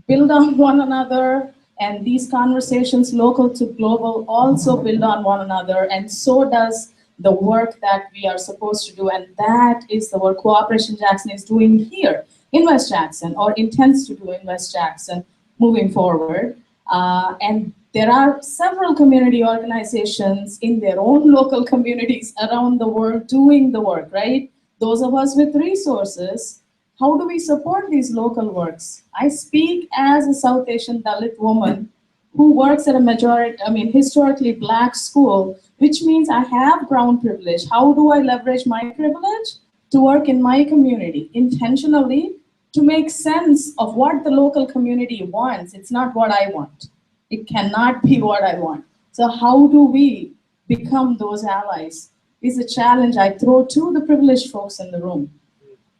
[SPEAKER 3] build on one another. And these conversations, local to global, also build on one another, and so does the work that we are supposed to do. And that is the work Cooperation Jackson is doing here in West Jackson, or intends to do in West Jackson moving forward. And there are several community organizations in their own local communities around the world doing the work, right? Those of us with resources, how do we support these local works? I speak as a South Asian Dalit woman who works at a historically Black school, which means I have ground privilege. How do I leverage my privilege to work in my community intentionally to make sense of what the local community wants? It's not what I want. It cannot be what I want. So how do we become those allies is a challenge I throw to the privileged folks in the room.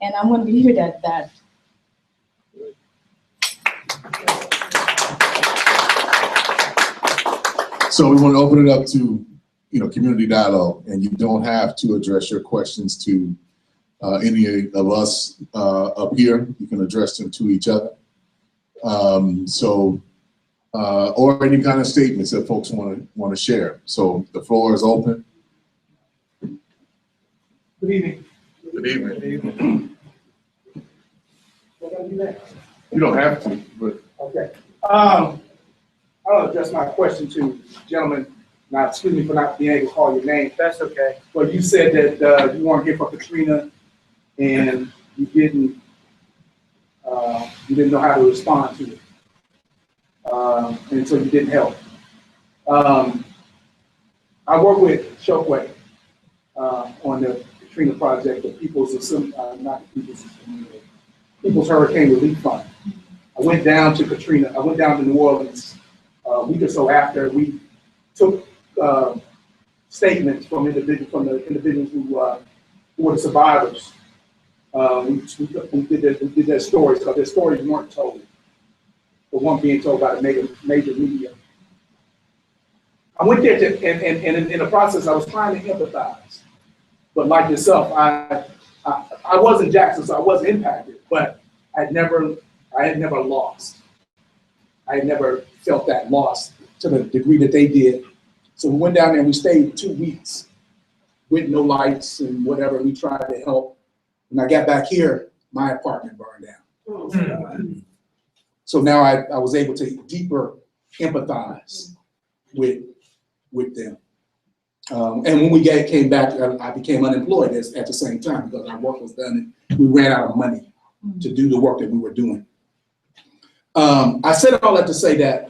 [SPEAKER 3] And I'm going to leave it at that.
[SPEAKER 1] So we want to open it up to, community dialogue, and you don't have to address your questions to any of us up here. You can address them to each other. Or any kind of statements that folks want to share. So the floor is open.
[SPEAKER 7] Good evening.
[SPEAKER 1] Good evening.
[SPEAKER 7] Good evening. What do I do next?
[SPEAKER 1] You don't have to, but
[SPEAKER 7] Okay. I'll address my question to gentlemen. Now, excuse me for not being able to call your name.
[SPEAKER 4] That's okay.
[SPEAKER 7] But you said that you weren't here for Katrina, and you didn't know how to respond to it, and so you didn't help. I work with Chokwe on the Katrina project, the People's Hurricane Relief Fund. I went down to Katrina. I went down to New Orleans a week or so after. We took statements from the individuals who were the survivors. We did their stories, because their stories weren't told, but weren't being told by the major media. I went there and in the process, I was trying to empathize. But like yourself, I was in Jackson, so I wasn't impacted, but I had never lost. I had never felt that loss to the degree that they did. So we went down there and we stayed 2 weeks with no lights and whatever. We tried to help. When I got back here, my apartment burned down. So now I was able to deeper empathize with them. And when we came back, I became unemployed at the same time, because our work was done and we ran out of money to do the work that we were doing. I said all that to say that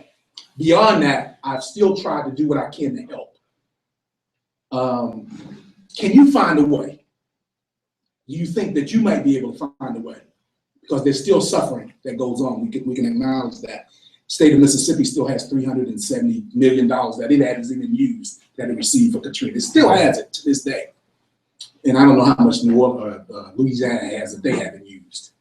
[SPEAKER 7] beyond that, I've still tried to do what I can to help. Can you find a way? Do you think that you might be able to find a way? Because there's still suffering that goes on. We can acknowledge that. State of Mississippi still has $370 million that it hasn't even used, that it received for Katrina. It still has it to this day. And I don't know how much New Orleans, Louisiana has that they haven't used.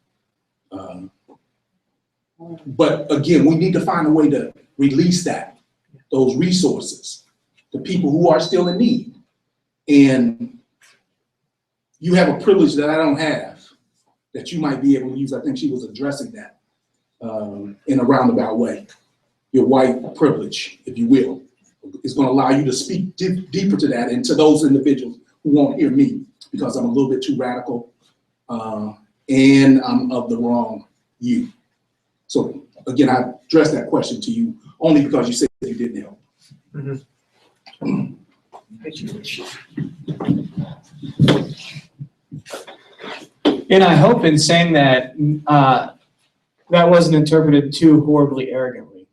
[SPEAKER 7] But again, we need to find a way to release those resources to people who are still in need. And you have a privilege that I don't have, that you might be able to use. I think she was addressing that in a roundabout way. Your white privilege, if you will, is going to allow you to speak deeper to that and to those individuals who won't hear me, because I'm a little bit too radical and I'm of the wrong you. So again, I addressed that question to you only because you said you didn't help.
[SPEAKER 4] Mm-hmm. And I hope in saying that, that wasn't interpreted too horribly arrogantly.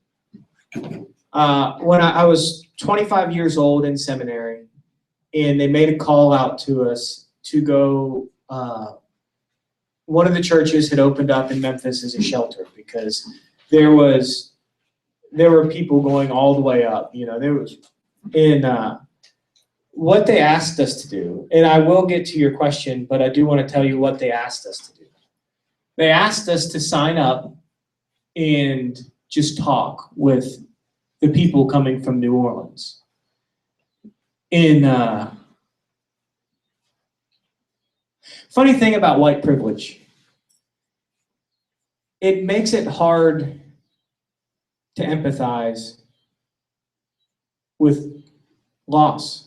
[SPEAKER 4] When I was 25 years old in seminary, and they made a call out to us to go, one of the churches had opened up in Memphis as a shelter, because there were people going all the way up. There was what they asked us to do, and I will get to your question, but I do want to tell you what they asked us to do. They asked us to sign up and just talk with the people coming from New Orleans. Funny thing about white privilege, it makes it hard to empathize with loss.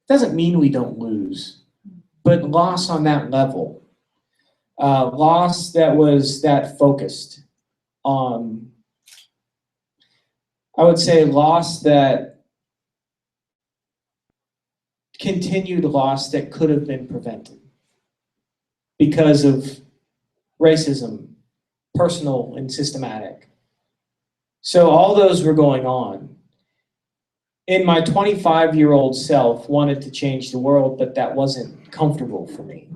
[SPEAKER 4] Doesn't mean we don't lose, but loss on that level, loss that was that focused on, I would say loss that continued loss that could have been prevented because of racism, personal and systematic. So all those were going on. And my 25-year-old self wanted to change the world, but that wasn't comfortable for me.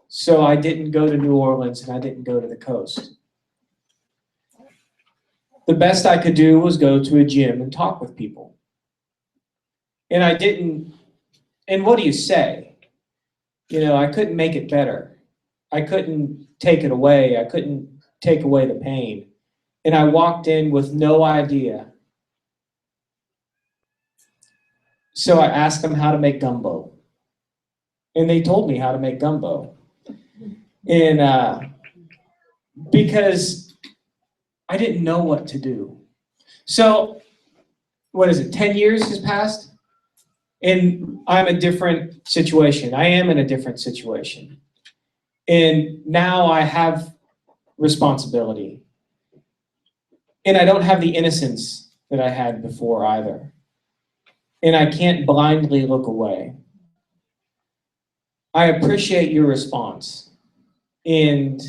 [SPEAKER 4] So I didn't go to New Orleans and I didn't go to the coast. The best I could do was go to a gym and talk with people. And I didn't, and what do you say? I couldn't make it better. I couldn't take it away. I couldn't take away the pain. And I walked in with no idea So I asked them how to make gumbo. And they told me how to make gumbo. And because I didn't know what to do. So, what is it, 10 years has passed? And I'm a different situation. I am in a different situation. And now I have responsibility. And I don't have the innocence that I had before either. And I can't blindly look away. I appreciate your response. And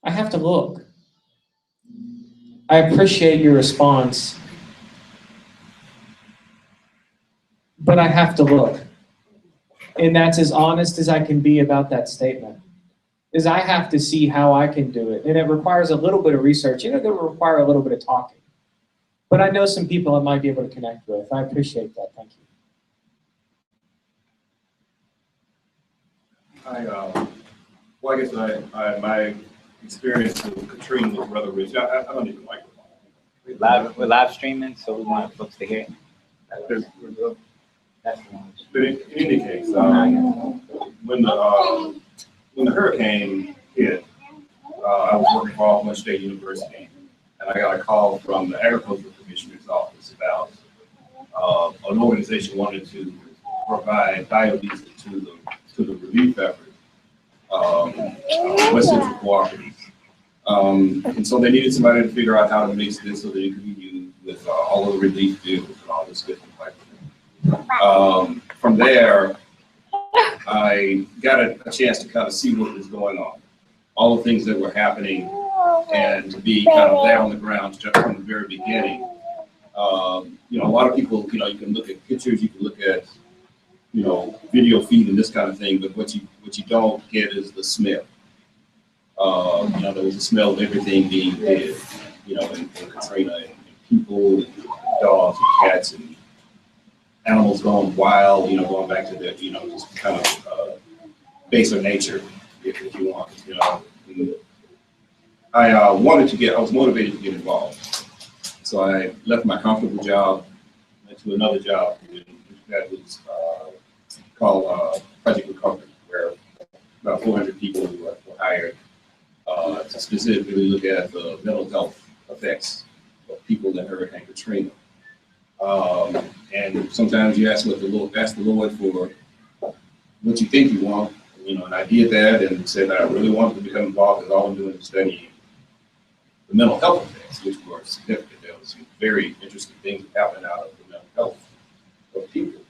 [SPEAKER 4] I have to look. I appreciate your response, but I have to look. And that's as honest as I can be about that statement, is I have to see how I can do it. And it requires a little bit of research. It will require a little bit of talking. But I know some people I might be able to connect with. I appreciate that. Thank you.
[SPEAKER 8] Well, I guess my experience with Katrina was rather rich. I don't need the microphone.
[SPEAKER 9] We're live streaming, so we want folks to hear it. That's the one.
[SPEAKER 8] But in any case, when the hurricane hit, I was working for Oklahoma State University, and I got a call from the Agricultural Commissioner's office about an organization wanted to provide biodiesel to the relief effort, West Central Cooperative. And so they needed somebody to figure out how to mix this so that it could be used with all of the relief bills and all this different type of thing. From there, I got a chance to kind of see what was going on, all the things that were happening, and to be kind of there on the ground just from the very beginning. You know, a lot of people, you know, you can look at pictures, you can look at, you know, video feed and this kind of thing, but what you don't get is the smell. You know, there was a smell of everything being dead, you know, in Katrina, and people, and dogs, and cats, and animals going wild, you know, going back to the, you know, just kind of baser nature, if you want, you know. And I was motivated to get involved. So I left my comfortable job, went to another job that was called Project Recovery, where about 400 people were hired to specifically look at the mental health effects of people in Hurricane Katrina. And sometimes you ask the Lord for what you think you want, you know, and I did that and said that I really wanted to become involved because all I'm doing is studying the mental health effects, which were significant. There was some very interesting things that happened out of the mental health of people.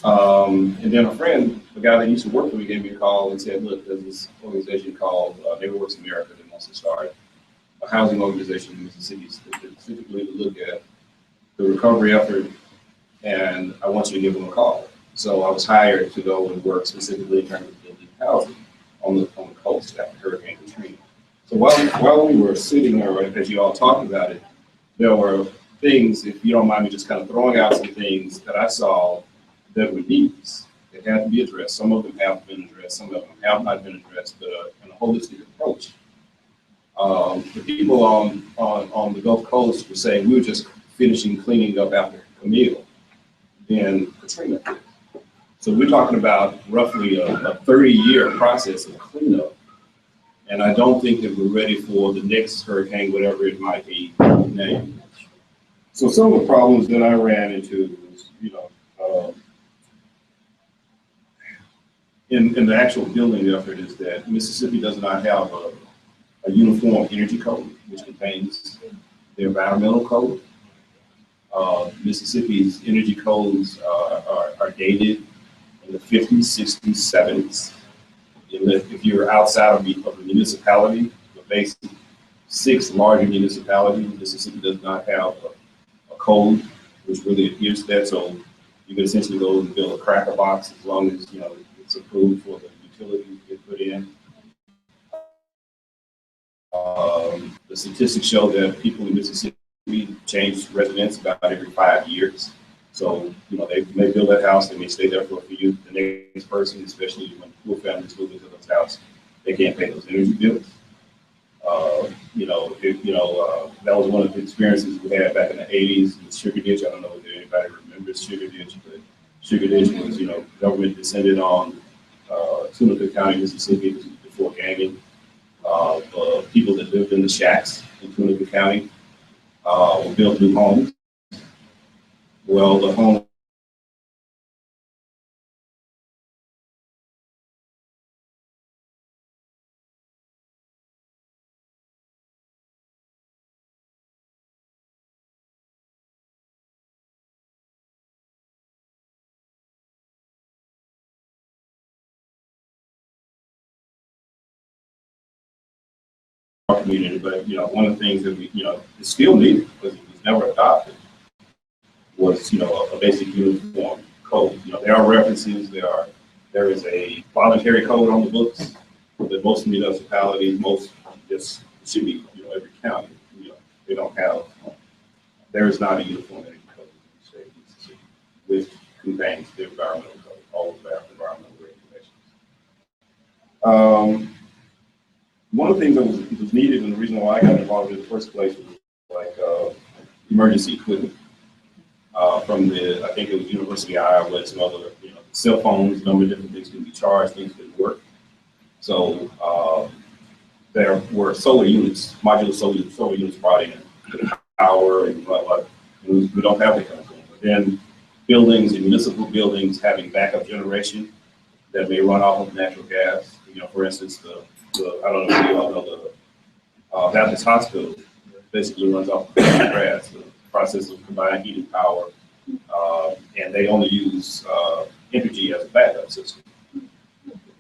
[SPEAKER 8] And then a friend, a guy that used to work for me, gave me a call and said, look, there's this organization called NeighborWorks America that wants to start a housing organization in Mississippi specifically to look at the recovery effort, and I want you to give them a call. So I was hired to go and work specifically in terms of building housing on the coast after Hurricane Katrina. So while we were sitting there, as you all talked about it, there were things, if you don't mind me just kind of throwing out some things that I saw that were needs that had to be addressed. Some of them have been addressed, some of them have not been addressed, but in a holistic approach. The people on the Gulf Coast were saying we were just finishing cleaning up after Camille, then Katrina hit. So we're talking about roughly a 30-year process of cleanup. And I don't think that we're ready for the next hurricane, whatever it might be named. So some of the problems that I ran into was, you know, in the actual building effort is that Mississippi does not have a uniform energy code, which contains the environmental code. Mississippi's energy codes are dated in the 50s, 60s, 70s. If you're outside of the municipality, the basic 6 larger municipalities, Mississippi does not have a code which really adheres to that. So you can essentially go and build a cracker box as long as, you know, it's approved for the utilities to get put in. The statistics show that people in Mississippi change residents about every 5 years. So, you know, they may build that house, they may stay there for a few years. The next person, especially when poor families move into those houses, they can't pay those energy bills. That was one of the experiences we had back in the 80s with Sugar Ditch. I don't know if anybody remembers remember Sugar Ditch, but Sugar Ditch was, government descended on Tunica County, Mississippi before ganging. The people that lived in the shacks in Tunica County will build new homes. Well, the home community, but one of the things that we is still needed because it was never adopted was a basic uniform code. There are references, there is a voluntary code on the books that most municipalities, most just should be every county, they don't have. There is not a uniform energy code in the state of Mississippi, which contains the environmental code, all of the environmental regulations. One of the things that was needed, and the reason why I got involved in the first place was like emergency equipment from I think it was University of Iowa, some other, cell phones, a number of different things can be charged, things didn't work. So there were solar units, modular solar units brought in, power and blah, blah. And we don't have that kind of thing. But then buildings and municipal buildings having backup generation that may run off of natural gas. For instance, I don't know if you all know the Baptist Hospital basically runs off of gas, the process of combined heat and power, and they only use energy as a backup system.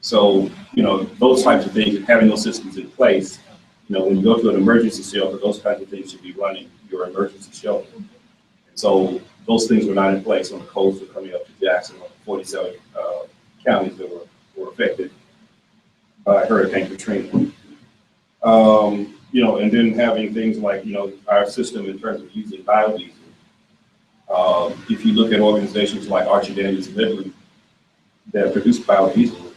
[SPEAKER 8] So, those types of things, and having those systems in place, when you go to an emergency shelter, those kinds of things should be running your emergency shelter. And so those things were not in place on the coast of coming up to Jackson, on 47 counties that were affected by Hurricane Katrina. And then having things like, our system in terms of using biodiesel. If you look at organizations like Archie Daniels Midland that produce biodiesel,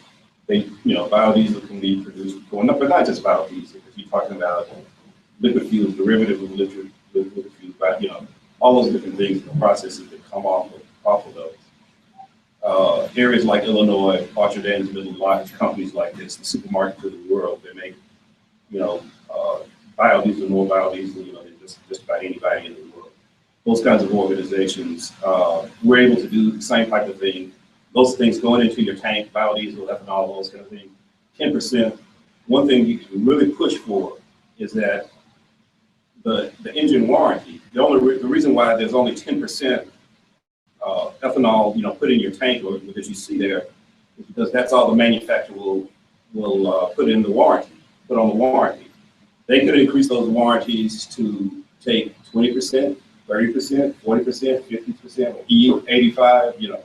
[SPEAKER 8] biodiesel can be produced, but not just biodiesel, because you're talking about liquid fuels, derivative of liquid fuels, but all those different things, the processes that come off of those. Areas like Illinois, Archie Daniels Midland, large companies like this, the supermarkets of the world, they make, biodiesel, more biodiesel, than just about anybody in the world. Those kinds of organizations were able to do the same type of thing. Those things going into your tank, biodiesel, ethanol, those kind of things, 10%. One thing you can really push for is that the engine warranty, the reason why there's only 10% ethanol, put in your tank, or that you see there, is because that's all the manufacturer will put in the warranty, put on the warranty. They could increase those warranties to take 20%, 30%, 40%, 50%, 85%,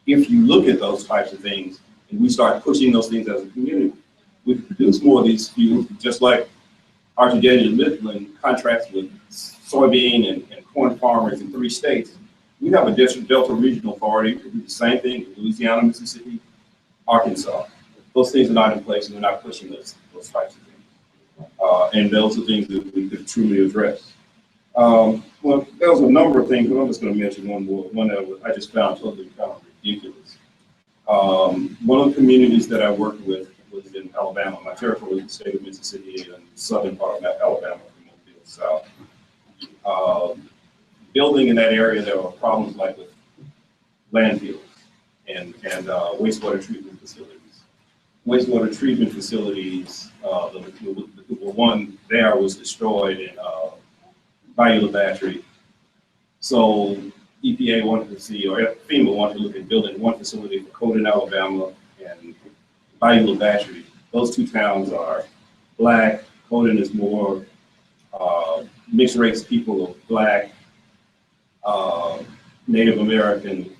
[SPEAKER 8] If you look at those types of things and we start pushing those things as a community, we can produce more of these fuels, just like Archie Daniels Midland contracts with soybean and corn farmers in 3 states. We have a Delta Regional Authority to do the same thing in Louisiana, Mississippi, Arkansas. Those things are not in place, and we're not pushing those types of things. And those are things that we could truly address. Well, there was a number of things, but I'm just going to mention one more. One that I just found totally kind of ridiculous. One of the communities that I worked with was in Alabama. My territory was the state of Mississippi and the southern part of Alabama, from Mobile south. Building in that area, there were problems like with landfills and wastewater treatment facilities. Wastewater treatment facilities, the one there was destroyed in Bayou La Battery. So EPA wanted to see, or FEMA wanted to look at building one facility for Colden, Alabama, and Bayou La Battery. Those 2 towns are Black. Colden is more mixed race people of Black, Native American,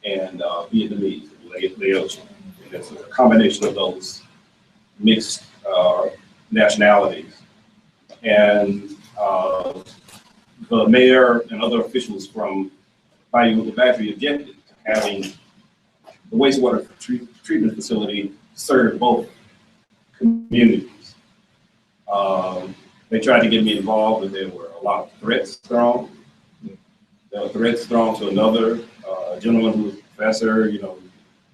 [SPEAKER 8] and Vietnamese, Laotian. And it's a combination of those mixed nationalities. And the mayor and other officials from Bayou La Battery objected to having the wastewater treatment facility serve both communities. They tried to get me involved, but there were a lot of threats thrown. There were threats thrown to another a gentleman who was a professor,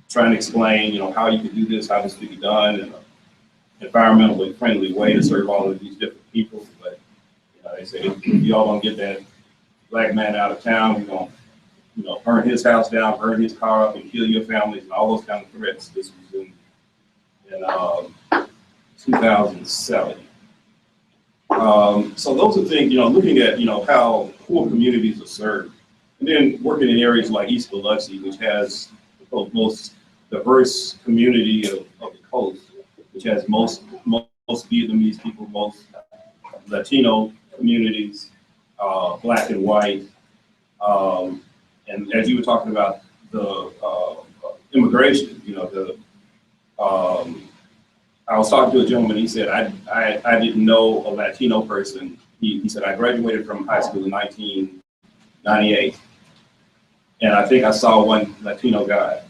[SPEAKER 8] trying to explain, how you could do this, how this could be done in an environmentally friendly way to serve all of these different people. But they say, if y'all don't get that black man out of town, we're going to burn his house down, burn his car up, and kill your families, and all those kind of threats. This was in 2007. So those are things, looking at, how poor communities are served. And then working in areas like East Biloxi, which has the most diverse community of the coast, which has most Vietnamese people, most Latino communities, black and white. And as you were talking about the immigration, I was talking to a gentleman, he said, I didn't know a Latino person. He said, I graduated from high school in 1998. And I think I saw one Latino guy.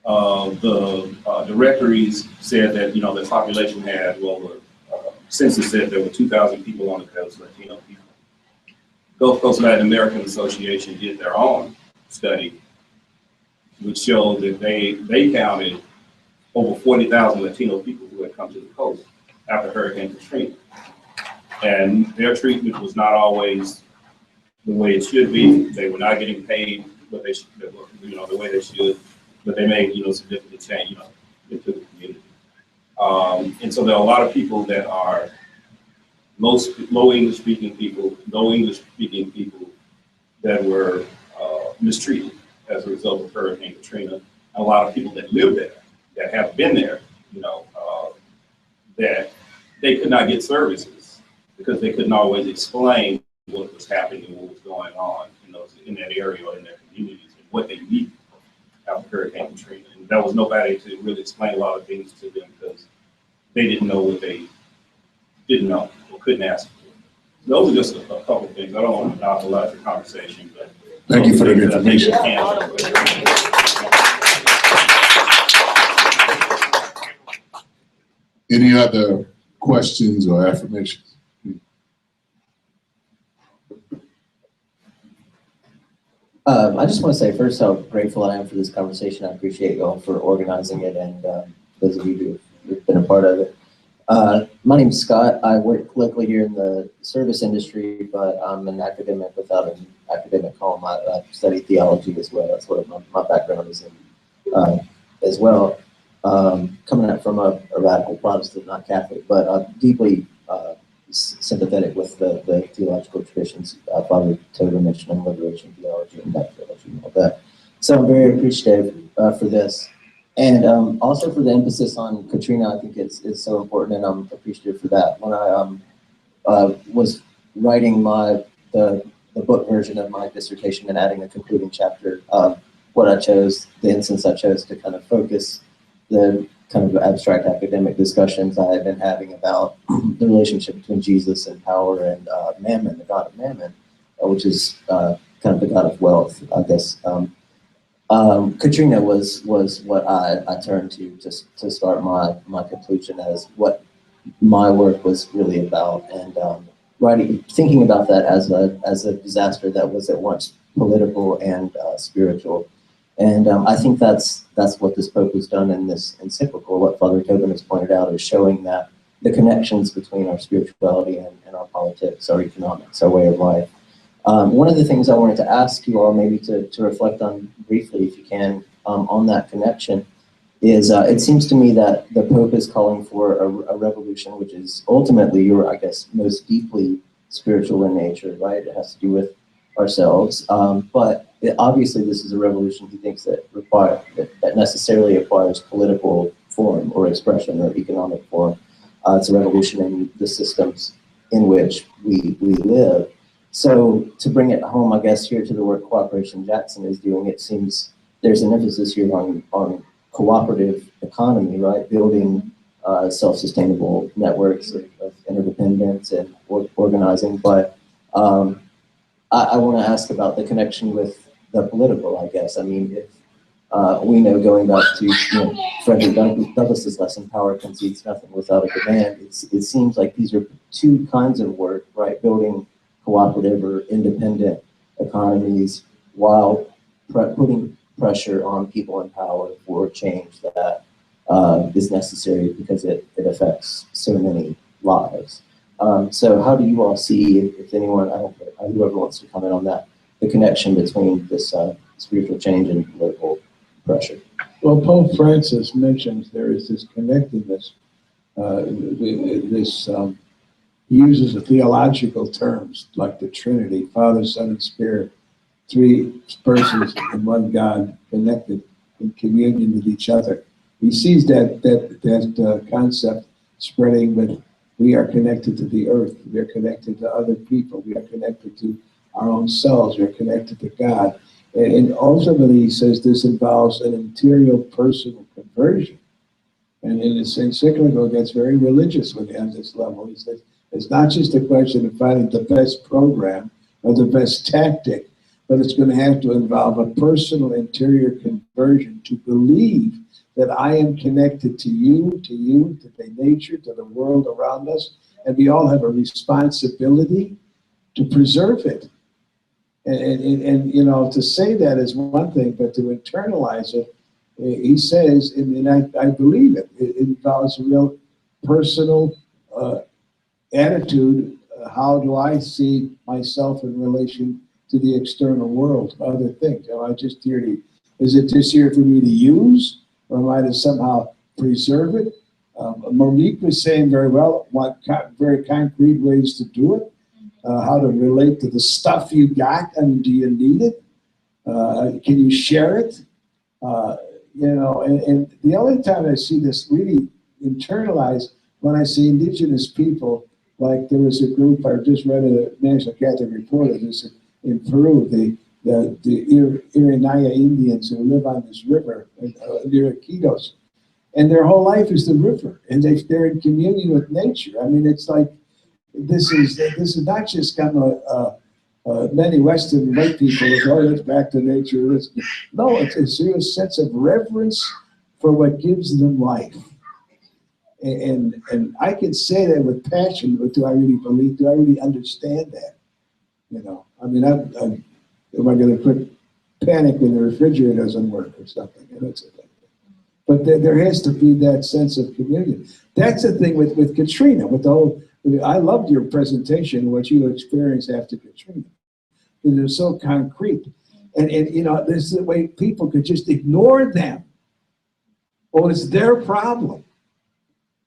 [SPEAKER 8] The directories said that, the population had, census said there were 2,000 people on the coast, Latino people. Gulf Coast Latin American Association did their own study, which showed that they counted over 40,000 Latino people who had come to the coast after Hurricane Katrina. And their treatment was not always the way it should be. They were not getting paid what they should, the way they should, but they made, significant change, into the community. And so there are a lot of people that are low English speaking people, no English speaking people that were mistreated as a result of Hurricane Katrina. And a lot of people that live there, that have been there, that they could not get services because they couldn't always explain what was happening and what was going on in that area or in their communities and what they needed after Hurricane Katrina. And there was nobody to really explain a lot of things to them because they didn't know what they didn't know or couldn't ask for. Those are just a couple of things. I don't want to monopolize the conversation, but
[SPEAKER 1] Thank you for the information. Any other questions or affirmations?
[SPEAKER 10] I just want to say first how grateful I am for this conversation. I appreciate you all for organizing it and those of you who've been a part of it. My name's Scott. I work locally here in the service industry, but I'm an academic without an academic home. I study theology as well. That's what my background is in as well. Coming out from a radical Protestant, not Catholic, but deeply sympathetic with the theological traditions Father Tobin mentioned in liberation theology and that theology and all that. So I'm very appreciative for this. And also for the emphasis on Katrina, I think it's so important, and I'm appreciative for that. When I was writing the book version of my dissertation and adding a concluding chapter, what I chose, the instance I chose to kind of focus the kind of abstract academic discussions I had been having about the relationship between Jesus and power and Mammon, the god of Mammon, which is kind of the god of wealth, I guess. Katrina was what I turned to start my conclusion as what my work was really about, and thinking about that as a disaster that was at once political and spiritual. And I think that's what this Pope has done in this encyclical. What Father Tobin has pointed out is showing that the connections between our spirituality and our politics, our economics, our way of life. One of the things I wanted to ask you all maybe to reflect on briefly, if you can, on that connection, is it seems to me that the Pope is calling for a revolution which is ultimately, I guess, most deeply spiritual in nature, right? It has to do with ourselves, but obviously this is a revolution he thinks that necessarily acquires political form or expression or economic form. It's a revolution in the systems in which we live. So to bring it home, I guess, here to the work Cooperation Jackson is doing, it seems there's an emphasis here on cooperative economy, right? Building self-sustainable networks of interdependence and organizing. But I want to ask about the connection with the political, I guess. I mean, if we know, going back to Frederick Douglass's lesson, power concedes nothing without a demand, it seems like these are two kinds of work, right? Building cooperative or independent economies while putting pressure on people in power for change that is necessary because it affects so many lives. So how do you all see, if anyone, whoever wants to comment on that, the connection between this spiritual change and political pressure?
[SPEAKER 2] Well, Pope Francis mentions there is this connectedness. He uses the theological terms like the Trinity, Father, Son, and Spirit, three persons in one God, connected in communion with each other. He sees that concept spreading, but we are connected to the earth. We are connected to other people. We are connected to our own selves. We are connected to God. And ultimately, he says this involves an interior personal conversion. And in his encyclical, it gets very religious when he has this level. He says it's not just a question of finding the best program or the best tactic, but it's going to have to involve a personal interior conversion to believe that I am connected to you, to the nature, to the world around us, and we all have a responsibility to preserve it. And you know, to say that is one thing, but to internalize it, he says, and I believe it, it involves a real personal attitude. How do I see myself in relation to the external world, other things? Am I just here to, is it just here for me to use, or am I to somehow preserve it? Monique was saying very well, what very concrete ways to do it, how to relate to the stuff you got, and do you need it? Can you share it? You know, and the only time I see this really internalized when I see indigenous people, like there was a group, I just read a National Catholic Reporter, this in Peru, the Irinaya Indians who live on this river near Iquitos, and their whole life is the river, and they're in communion with nature. I mean, it's like this is not just kind of many Western white people is, oh, let's back to nature. No, it's a serious sense of reverence for what gives them life. And I can say that with passion, but do I really believe, do I really understand that? You know, I mean, am I going to put panic when the refrigerator doesn't work or something? You know, but there has to be that sense of communion. That's the thing with Katrina, with the whole, I loved your presentation, what you experienced after Katrina. It was so concrete. And you know, this is the way people could just ignore them. Oh, it's their problem.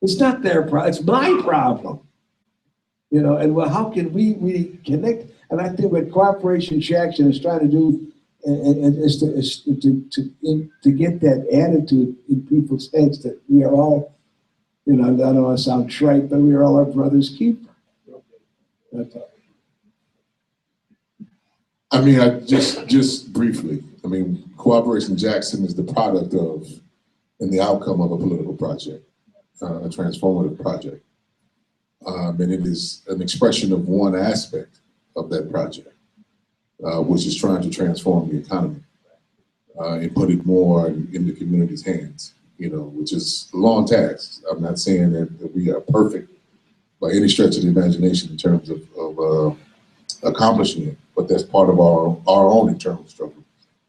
[SPEAKER 2] It's not their problem, it's my problem. You know, and well, how can we connect? And I think what Cooperation Jackson is trying to do is to get that attitude in people's heads that we are all, you know, I don't want to sound trite, but we are all our brother's keeper. That's all.
[SPEAKER 1] I mean, I just briefly, I mean, Cooperation Jackson is the product of and the outcome of a political project, a transformative project. And it is an expression of one aspect of that project, which is trying to transform the economy and put it more in the community's hands, you know, which is a long task. I'm not saying that we are perfect by any stretch of the imagination in terms of accomplishing it, but that's part of our own internal struggle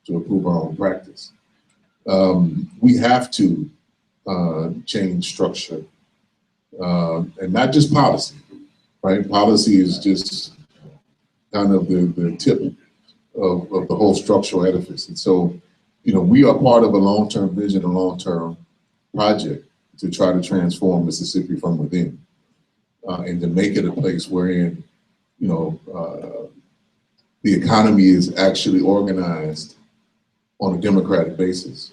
[SPEAKER 1] to improve our own practice. We have to change structure and not just policy, right? Policy is just kind of the tip of the whole structural edifice. And so, you know, we are part of a long-term vision, a long-term project to try to transform Mississippi from within and to make it a place wherein, you know, the economy is actually organized on a democratic basis,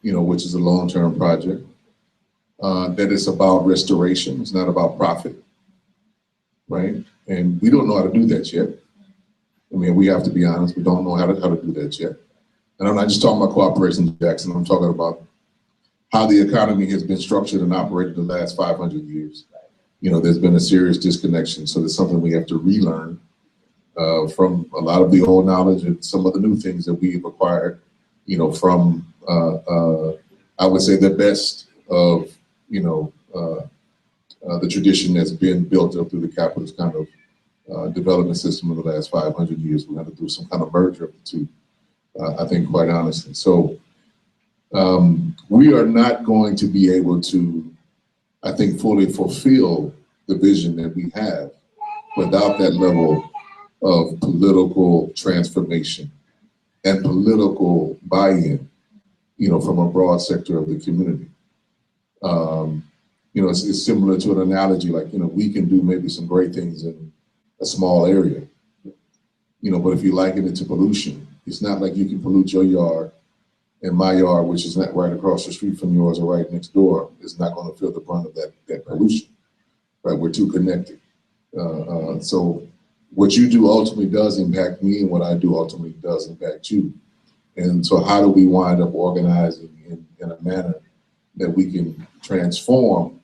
[SPEAKER 1] you know, which is a long-term project. That it's about restoration, it's not about profit, right? And we don't know how to do that yet. I mean, we have to be honest, we don't know how to do that yet. And I'm not just talking about Cooperation Jackson, I'm talking about how the economy has been structured and operated the last 500 years. You know, there's been a serious disconnection, so there's something we have to relearn from a lot of the old knowledge and some of the new things that we've acquired, you know, from, I would say, the best of, you know, the tradition that's been built up through the capitalist kind of development system in the last 500 years. We're going to do some kind of merger of the two, I think, quite honestly. So we are not going to be able to, I think, fully fulfill the vision that we have without that level of political transformation and political buy-in, you know, from a broad sector of the community. You know, it's similar to an analogy, like, you know, we can do maybe some great things in a small area, you know, but if you liken it to pollution, it's not like you can pollute your yard and my yard, which is not right across the street from yours or right next door, is not going to feel the brunt of that pollution, right? We're too connected. So what you do ultimately does impact me, and what I do ultimately does impact you. And so how do we wind up organizing in a manner that we can transform,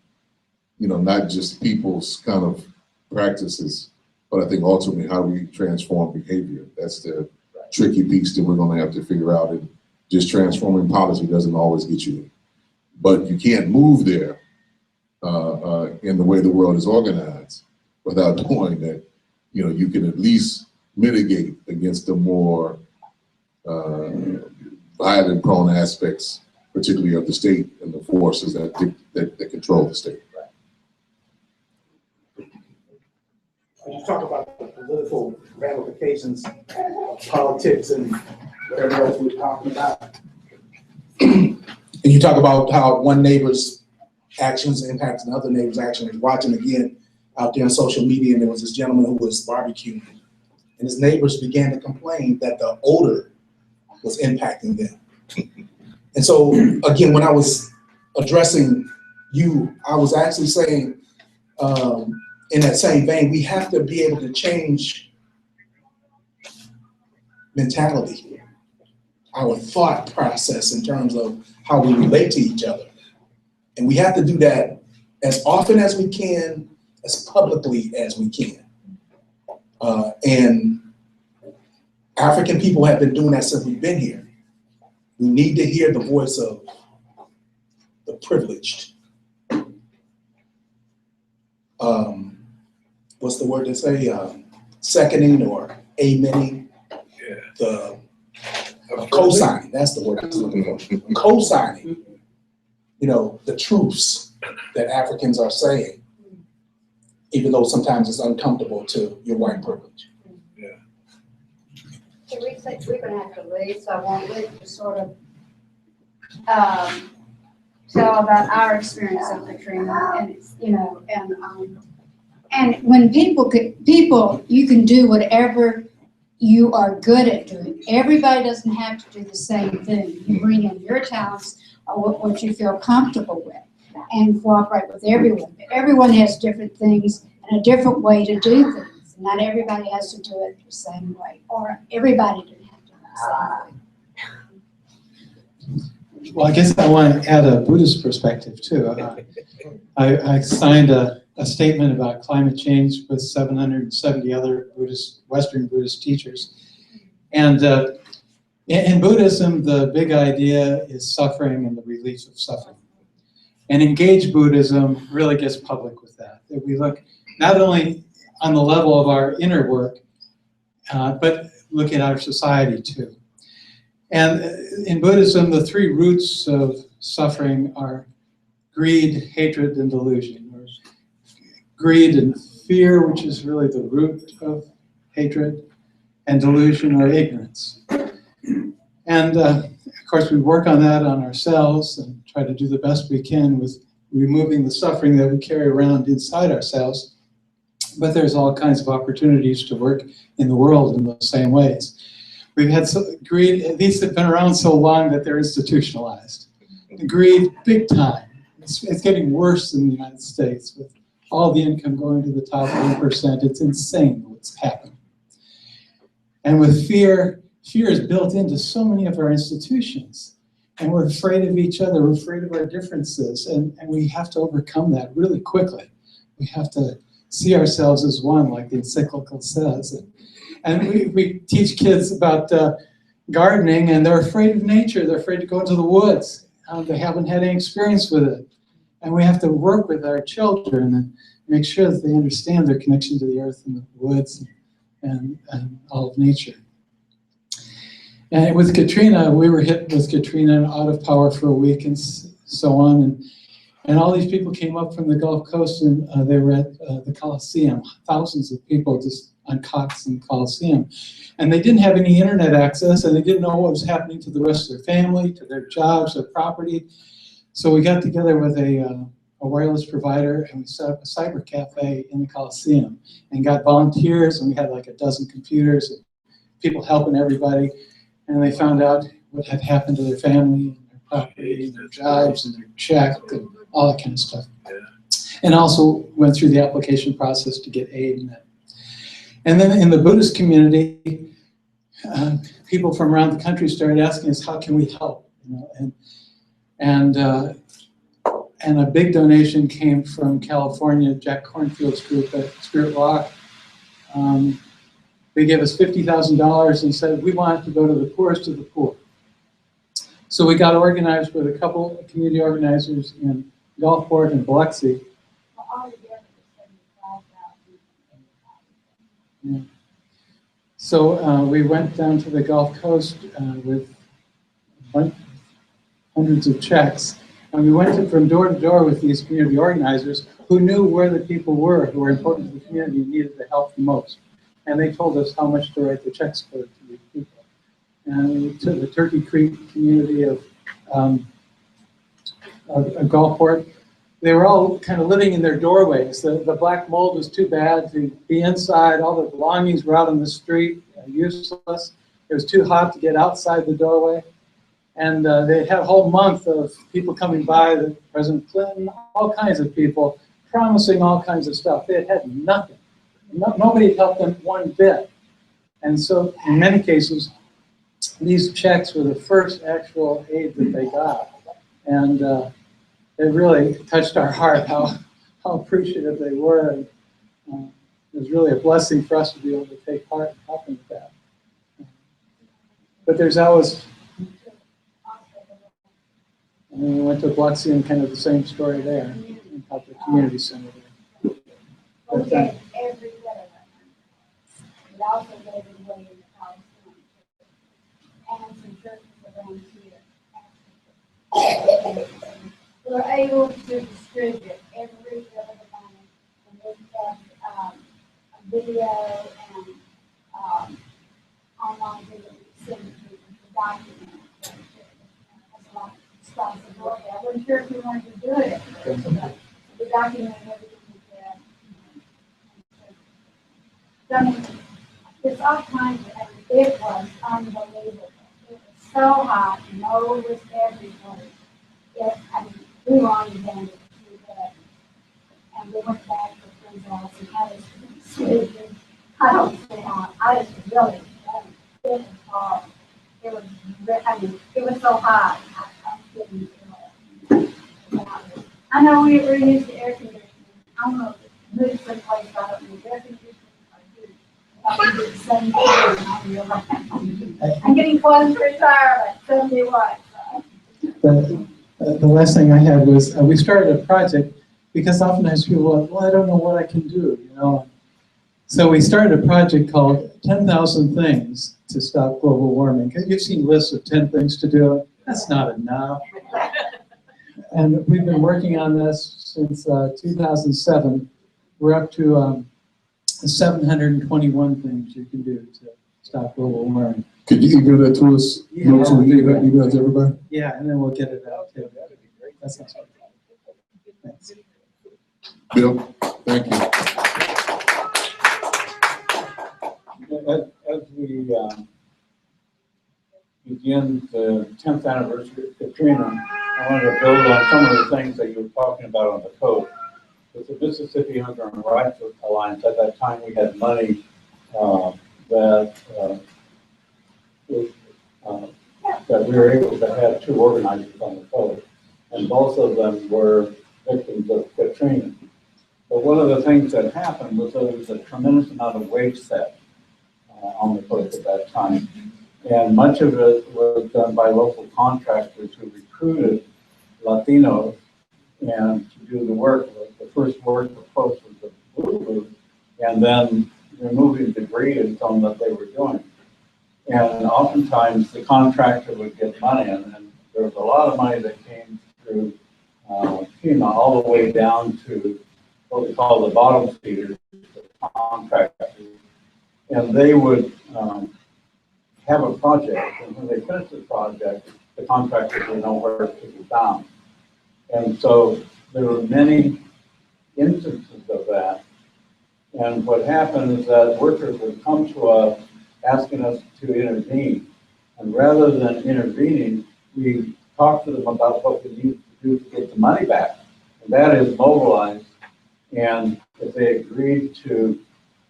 [SPEAKER 1] you know, not just people's kind of practices, but I think ultimately how we transform behavior. That's the tricky piece that we're going to have to figure out. And just transforming policy doesn't always get you there. But you can't move there in the way the world is organized without knowing that, you know, you can at least mitigate against the more violent prone aspects, particularly of the state and the forces that control the state.
[SPEAKER 7] When you talk about the political ramifications of politics and whatever else we're talking about, and you talk about how one neighbor's actions impact another neighbor's actions. Watching again out there on social media, and there was this gentleman who was barbecuing, and his neighbors began to complain that the odor was impacting them. And so again, when I was addressing you, I was actually saying, in that same vein, we have to be able to change mentality, our thought process in terms of how we relate to each other. And we have to do that as often as we can, as publicly as we can. And African people have been doing that since we've been here. We need to hear the voice of the privileged. What's the word to say? Seconding or amening, the co-signing, that's the word I was looking for. Co-signing, you know, the truths that Africans are saying, even though sometimes it's uncomfortable to your white privilege.
[SPEAKER 11] So we're gonna have to leave, so I won't leave to sort of tell about our experience of Katrina, and it's, you know, and when people, you can do whatever you are good at doing. Everybody doesn't have to do the same thing. You bring in your talents or what you feel comfortable with and cooperate with everyone. But everyone has different things and a different way to do things. Not everybody has to do it the same way, or everybody doesn't have to do it the same way.
[SPEAKER 12] Well, I guess I want to add a Buddhist perspective too. I signed a statement about climate change with 770 other Western Buddhist teachers. And in Buddhism, the big idea is suffering and the relief of suffering. And engaged Buddhism really gets public with that. That we look not only on the level of our inner work, but look at our society too. And in Buddhism, the three roots of suffering are greed, hatred, and delusion. Greed and fear, which is really the root of hatred, and delusion or ignorance. And of course, we work on that on ourselves and try to do the best we can with removing the suffering that we carry around inside ourselves. But there's all kinds of opportunities to work in the world in those same ways. We've had greed, these have been around so long that they're institutionalized. The greed, big time. It's getting worse in the United States with all the income going to the top 1%. It's insane what's happening. And with fear, fear is built into so many of our institutions. And we're afraid of each other, we're afraid of our differences, and we have to overcome that really quickly. We have to see ourselves as one, like the encyclical says. And we teach kids about gardening, and they're afraid of nature. They're afraid to go into the woods. They haven't had any experience with it. And we have to work with our children and make sure that they understand their connection to the earth and the woods and all of nature. And with Katrina, we were hit with Katrina out of power for a week and so on. And all these people came up from the Gulf Coast and they were at the Coliseum, thousands of people just on cots in the Coliseum. And they didn't have any internet access and they didn't know what was happening to the rest of their family, to their jobs, their property. So we got together with a wireless provider and we set up a cyber cafe in the Coliseum and got volunteers, and we had like a dozen computers and people helping everybody. And they found out what had happened to their family and their property and their jobs and their check and all that kind of stuff. And also went through the application process to get aid in that. And then in the Buddhist community, people from around the country started asking us, how can we help? You know, and a big donation came from California, Jack Cornfield's group at Spirit Rock. They gave us $50,000 and said, we want to go to the poorest of the poor. So we got organized with a couple of community organizers in Gulfport and Biloxi. Yeah. So we went down to the Gulf Coast with hundreds of checks. And we went from door to door with these community organizers who knew where the people were who were important to the community and needed the help the most. And they told us how much to write the checks for to these people. And to the Turkey Creek community of Gulfport, they were all kind of living in their doorways. The black mold was too bad to be inside. All their belongings were out on the street, useless. It was too hot to get outside the doorway. And they had a whole month of people coming by, President Clinton, all kinds of people, promising all kinds of stuff. They had nothing. Nobody helped them one bit. And so in many cases, these checks were the first actual aid that they got. And it really touched our heart how appreciative they were. And it was really a blessing for us to be able to take part in helping with that. But there's always, and then we went to Biloxi and kind of the same story there, and helped the community center there. But,
[SPEAKER 11] every letter. We also gave it away in the Coliseum and some churches around here. We're able to distribute every bit of the money, and we have a video and online video sent to document it. That's a lot of responsibility. I wasn't sure if we wanted to do it, but we documented everything. I mean, it's all kinds of, it was unbelievable. It was so hot, no was everybody. I mean, we were on the band and we went back to a friend's house and I was sleeping. I don't say how, I was really, it was hard. It was, I mean, it was so hot. I couldn't feel it. I know we were used to air conditioning. I don't know if it's moved someplace, I don't know, air conditioning. I'm getting close to retirement, 71.
[SPEAKER 12] The last thing I had was we started a project because oftentimes people are, well, I don't know what I can do, you know. So we started a project called 10,000 Things to Stop Global Warming. You've seen lists of 10 things to do. That's not enough. And we've been working on this since 2007. We're up to 721 things you can do to stop global warming.
[SPEAKER 1] Could you email that to us?
[SPEAKER 12] Yeah.
[SPEAKER 1] So we can get that email to everybody?
[SPEAKER 12] Yeah, and then we'll get it out too. That sounds good. Thanks.
[SPEAKER 1] Bill, thank you.
[SPEAKER 13] As we begin the 10th anniversary of Katrina, I wanted to build on some of the things that you were talking about on the code. With the Mississippi Hunger and Rights Alliance, at that time we had money that we were able to have 2 organizers on the code, and both of them were victims of Katrina. But one of the things that happened was there was a tremendous amount of wage set on the code at that time, and much of it was done by local contractors who recruited Latinos and to do the work. The first work was post was the blue booth, and then removing debris and so on that they were doing. And oftentimes the contractor would get money, and there was a lot of money that came through FEMA all the way down to what we call the bottom feeders, the contractors. And they would have a project, and when they finished the project, the contractors would know where to be found. And so there were many instances of that. And what happened is that workers would come to us asking us to intervene. And rather than intervening, we talked to them about what we need to do to get the money back. And that is mobilize. And if they agreed to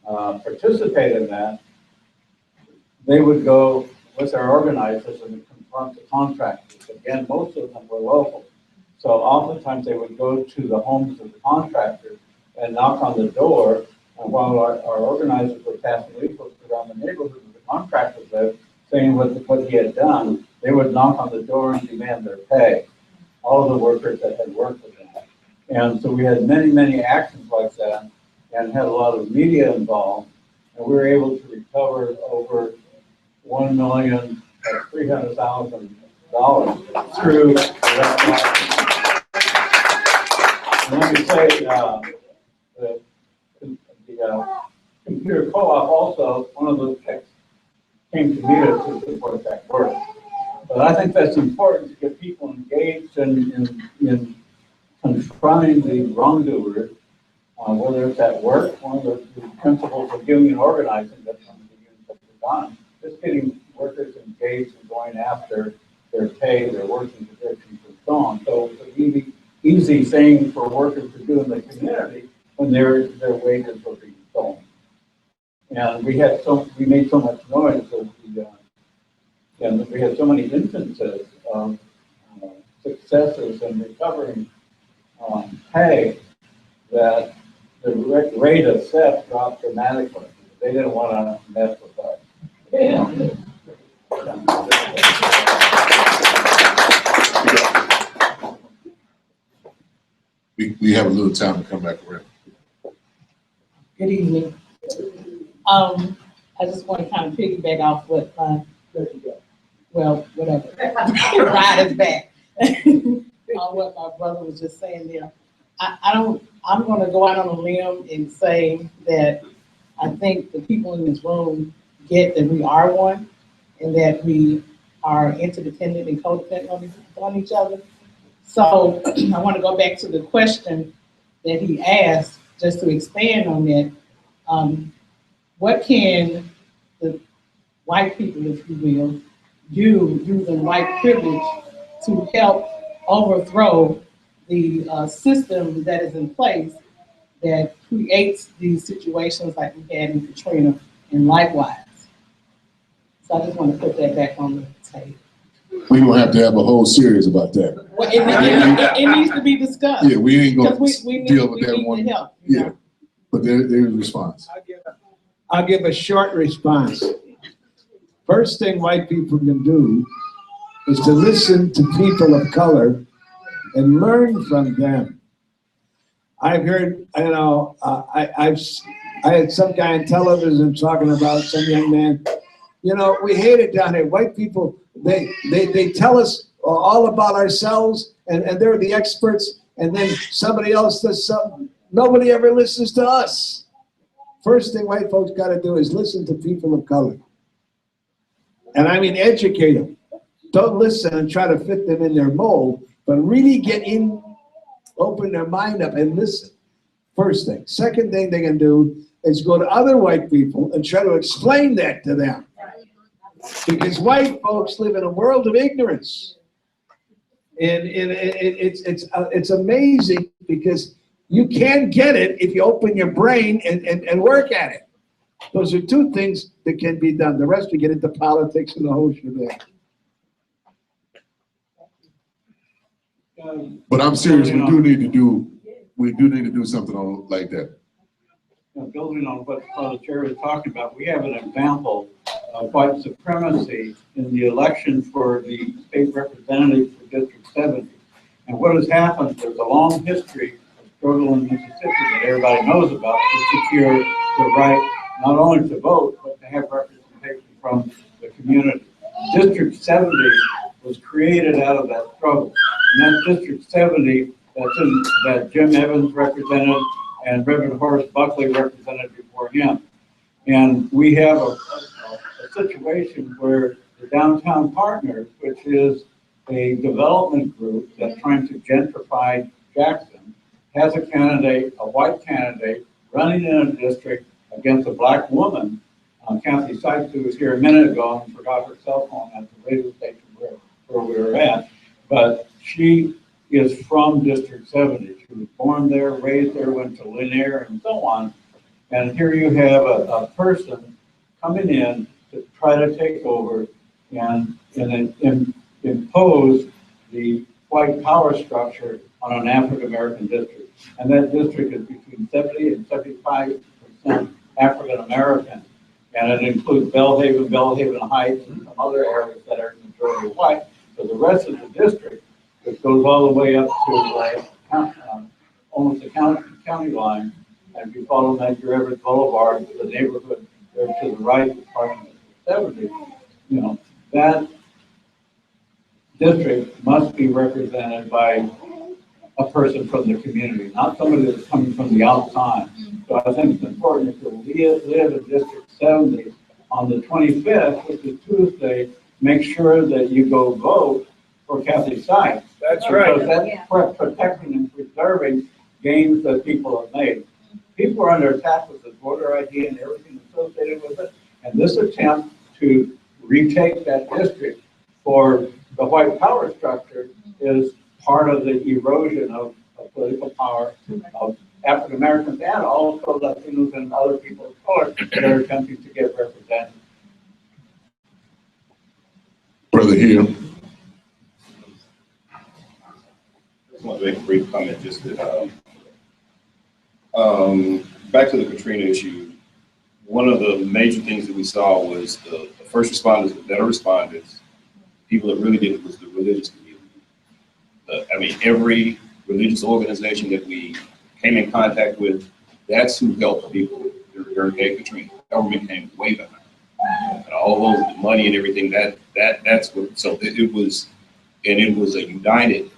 [SPEAKER 13] participate in that, they would go with their organizers and confront the contractors. Again, most of them were local. So oftentimes they would go to the homes of the contractors and knock on the door. And while our organizers were passing leaflets around the neighborhood where the contractors lived, saying what he had done, they would knock on the door and demand their pay. All of the workers that had worked with them. And so we had many, many actions like that and had a lot of media involved. And we were able to recover over $1,300,000 through the restaurant. And let me say, the computer co-op also, one of those techs came to meet us to support that work. But I think that's important to get people engaged in confronting the wrongdoers, whether it's at work, one of the principles of union organizing that some of the unions have done, just getting workers engaged in going after their pay, their working conditions, and so on. So it's an easy thing for workers to do in the community when their wages were being stolen. And we made so much noise that and we had so many instances of successes in recovering pay that the rate of theft dropped dramatically. They didn't want to mess with us.
[SPEAKER 1] We have a little time to come back around.
[SPEAKER 14] Good evening. I just want to kind of piggyback off what, whatever. Ride is back. What my brother was just saying there. I'm going to go out on a limb and say that I think the people in this room get that we are one and that we are interdependent and codependent on each other. So I want to go back to the question that he asked, just to expand on that. What can the white people, if you will, do using white privilege to help overthrow the system that is in place that creates these situations like we had in Katrina and likewise? So I just want to put that back on the table.
[SPEAKER 1] We're going to have a whole series about that.
[SPEAKER 14] Well, it needs to be discussed.
[SPEAKER 1] Yeah, we ain't going to deal with
[SPEAKER 14] we
[SPEAKER 1] that
[SPEAKER 14] need
[SPEAKER 1] one.
[SPEAKER 14] the help,
[SPEAKER 1] Yeah, but there's a response.
[SPEAKER 2] I'll give a short response. First thing white people can do is to listen to people of color and learn from them. I've heard, I had some guy on television talking about some young man. You know, we hate it down here. White people, they tell us all about ourselves and they're the experts, and then somebody else does something. Nobody ever listens to us. First thing white folks got to do is listen to people of color. And I mean, educate them. Don't listen and try to fit them in their mold, but really get in, open their mind up and listen. First thing. Second thing they can do is go to other white people and try to explain that to them. Because white folks live in a world of ignorance. And it's amazing because you can get it if you open your brain and work at it. Those are two things that can be done. The rest we get into politics and the whole shebang.
[SPEAKER 1] But I'm serious. We do need to do something like that.
[SPEAKER 13] Building on what Father Jerry was talking about, we have an example of white supremacy in the election for the state representative for District 70. And what has happened, there's a long history of struggle in Mississippi that everybody knows about to secure the right not only to vote, but to have representation from the community. District 70 was created out of that struggle. And that District 70 that Jim Evans represented and Reverend Horace Buckley represented before him. And we have a situation where the Downtown Partners, which is a development group that's trying to gentrify Jackson, has a candidate, a white candidate, running in a district against a black woman, Kathy Sykes, who was here a minute ago and forgot her cell phone at the radio station where we were at. But she is from District 70. She was born there, raised there, went to Lanier and so on. And here you have a person coming in to try to take over and impose the white power structure on an African-American district. And that district is between 70 and 75% African-American. And it includes Bellhaven Heights, and some other areas that are majority white. So the rest of the district, which goes all the way up to almost the county line, and if you follow Medgar Evers Boulevard, the neighborhood there to the right, part of 70, you know, that district must be represented by a person from the community, not somebody that's coming from the outside. So I think it's important if you live in District 70 on the 25th, which is Tuesday, make sure that you go vote for Kathy Sykes.
[SPEAKER 2] That's right.
[SPEAKER 13] Because that's protecting and preserving gains that people have made. People are under attack with the voter ID and everything associated with it. And this attempt to retake that district for the white power structure is part of the erosion of political power of African Americans and also Latinos and other people of color that are attempting to get represented.
[SPEAKER 1] Brother Hill.
[SPEAKER 8] I just want to make a brief comment just that back to the Katrina issue, one of the major things that we saw was the first responders, the better responders, people that really did it was the religious community. I mean, every religious organization that we came in contact with, that's who helped people during Hurricane Katrina. The government came way behind. And all those, the money and everything, that's what, so it was a united,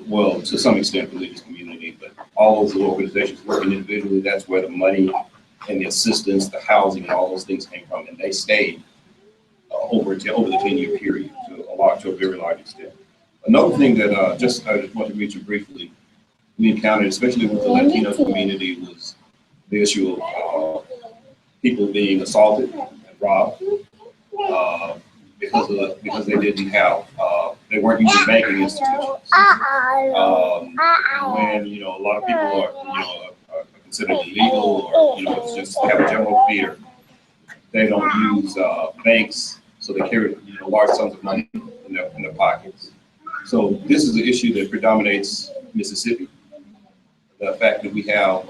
[SPEAKER 8] well, to some extent, religious community, but all those organizations working individually, that's where the money and the assistance, the housing, and all those things came from, and they stayed over the 10-year period to a very large extent. Another thing that I just want to mention briefly, we encountered, especially with the Latino community, was the issue of people being assaulted and robbed because they didn't have, they weren't using banking institutions. When, you know, a lot of people are considered illegal or, just have a general fear, they don't use banks, so they carry, large sums of money in their pockets. So this is an issue that predominates Mississippi. The fact that we have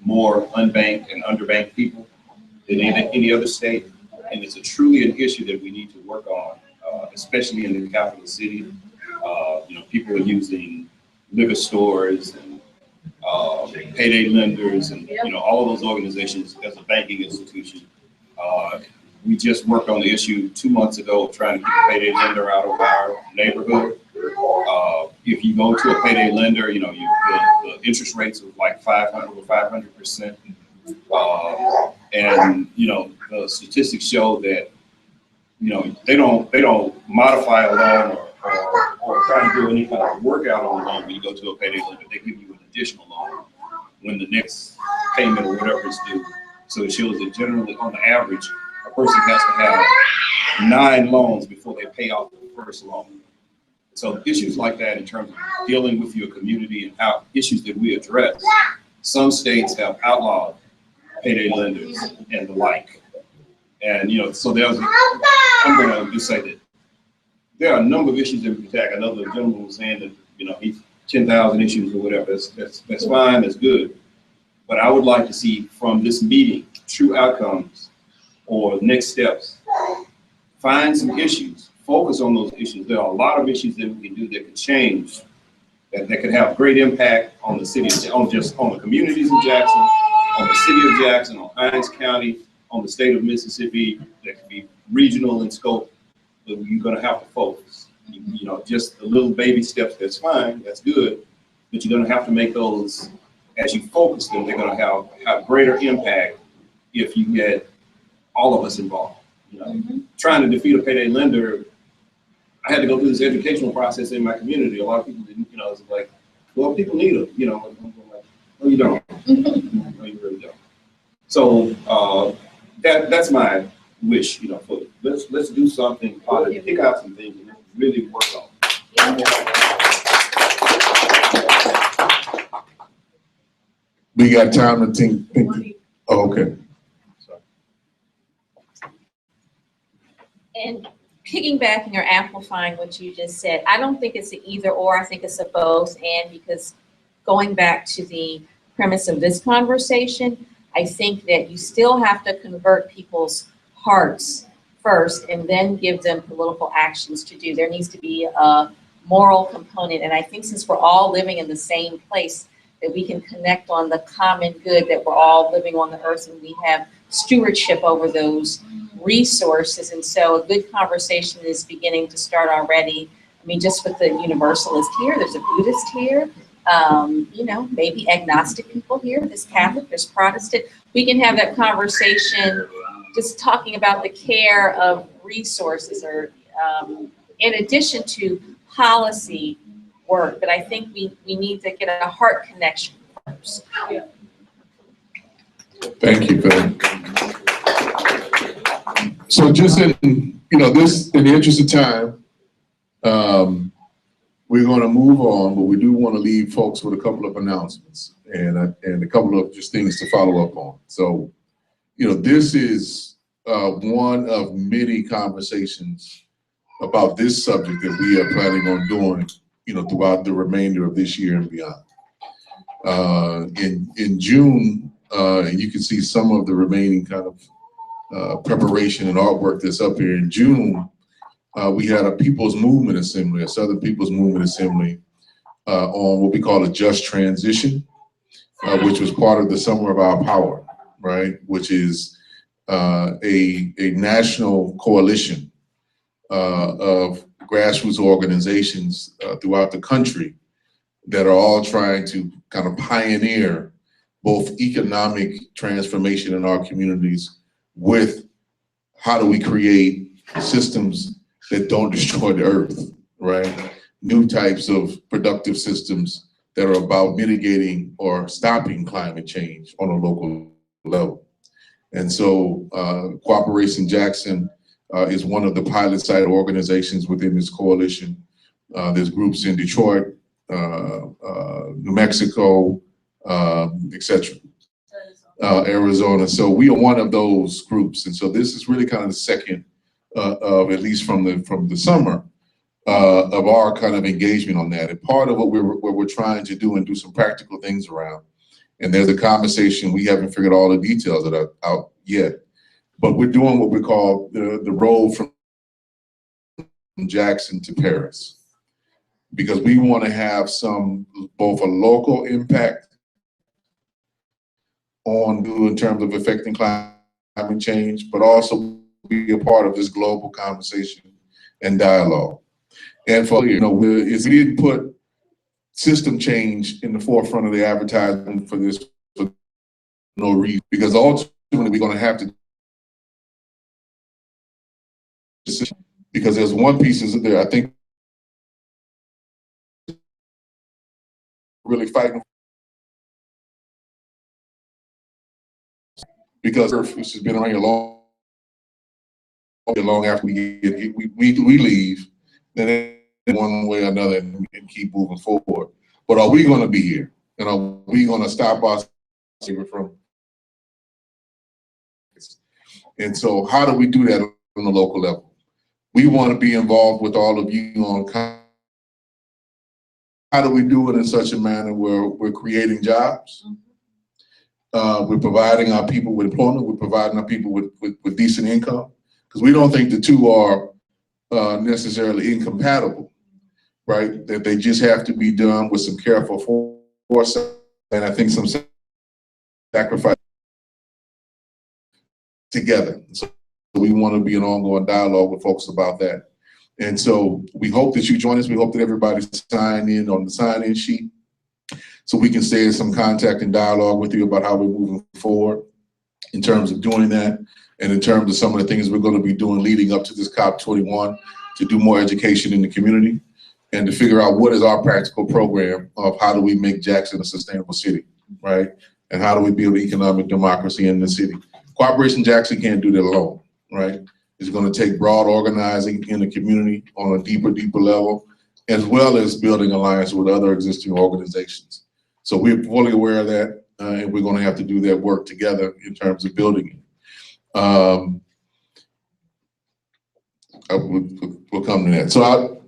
[SPEAKER 8] more unbanked and underbanked people than any other state. And it's truly an issue that we need to work on, especially in the capital city. People are using liquor stores and payday lenders and all of those organizations as a banking institution. We just worked on the issue 2 months ago of trying to keep a payday lender out of our neighborhood. If you go to a payday lender, the interest rates of like over 500%. And the statistics show that they don't modify a loan or try to do any kind of workout on the loan when you go to a payday lender. They give you an additional loan when the next payment or whatever is due. So it shows that generally, on the average, a person has to have 9 loans before they pay off the first loan. So issues like that in terms of dealing with your community and how issues that we address, some states have outlawed payday lenders and the like. And, so I'm going to just say that there are a number of issues that we can tackle. I know the gentleman was saying that, he's 10,000 issues or whatever. That's fine, that's good. But I would like to see from this meeting, true outcomes or next steps. Find some issues, focus on those issues. There are a lot of issues that we can do that can change that can have great impact on the city, on the communities of Jackson, on the city of Jackson, on Hinds County, on the state of Mississippi, that can be regional in scope, but you're gonna have to focus. You know, just the little baby steps, that's fine, that's good, but you're gonna have to make those, as you focus them, they're gonna have greater impact if you get all of us involved. You know, trying to defeat a payday lender, I had to go through this educational process in my community. A lot of people didn't, you know, it's like, well, people need them, you know. I'm like, no, you don't. No, you really don't. So that's my wish, you know, for let's do something positive, pick out some things and really work on.
[SPEAKER 1] We got time to think. Oh, okay.
[SPEAKER 5] And piggybacking or amplifying what you just said, I don't think it's an either or, I think it's a both and, because going back to the premise of this conversation, I think that you still have to convert people's hearts first and then give them political actions to do. There needs to be a moral component. And I think since we're all living in the same place, that we can connect on the common good, that we're all living on the earth and we have stewardship over those resources. And so a good conversation is beginning to start already. I mean, just with the universalist here, there's a Buddhist here, you know, maybe agnostic people here, there's Catholic, there's Protestant. We can have that conversation just talking about the care of resources, or in addition to policy work. But I think we need to get a heart connection first. Yeah.
[SPEAKER 1] Thank you, Phil. So just in the interest of time, we're going to move on, but we do want to leave folks with a couple of announcements and a couple of just things to follow up on. So, this is one of many conversations about this subject that we are planning on doing, throughout the remainder of this year and beyond. In June, and you can see some of the remaining kind of preparation and artwork that's up here. In June, we had a People's Movement Assembly, a Southern People's Movement Assembly, on what we call a just transition, which was part of the Summer of Our Power, right? Which is a national coalition of grassroots organizations throughout the country that are all trying to kind of pioneer both economic transformation in our communities with how do we create systems that don't destroy the earth, right? New types of productive systems that are about mitigating or stopping climate change on a local level. And so Cooperation Jackson is one of the pilot site organizations within this coalition. There's groups in Detroit, New Mexico, etc. Arizona. So we are one of those groups. And so this is really kind of the second of, at least from the summer, of our kind of engagement on that. And part of what we're trying to do and do some practical things around. And there's a conversation, we haven't figured all the details that are out yet, but we're doing what we call the road from Jackson to Paris, because we want to have both a local impact on in terms of affecting climate change, but also be a part of this global conversation and dialogue. And for we didn't put system change in the forefront of the advertisement for this for no reason, because ultimately we're going to have to, because there's one piece is there, I think, really fighting, because Earth, which has been around here long after we leave, then one way or another and keep moving forward. But are we going to be here? And are we going to stop us from? And so how do we do that on the local level? We want to be involved with all of you on how do we do it in such a manner where we're creating jobs? We're providing our people with employment, we're providing our people with decent income, because we don't think the two are necessarily incompatible. right? That they just have to be done with some careful foresight, and I think some sacrifice together. So we want to be an ongoing dialogue with folks about that. And so we hope that you join us. We hope that everybody sign in on the sign-in sheet so we can stay in some contact and dialogue with you about how we're moving forward in terms of doing that, and in terms of some of the things we're going to be doing leading up to this COP21 to do more education in the community and to figure out what is our practical program of how do we make Jackson a sustainable city, right? And how do we build economic democracy in the city? Cooperation Jackson can't do that alone, right? It's going to take broad organizing in the community on a deeper level, as well as building alliance with other existing organizations. So we're fully aware of that, and we're going to have to do that work together in terms of building it. We'll come to that.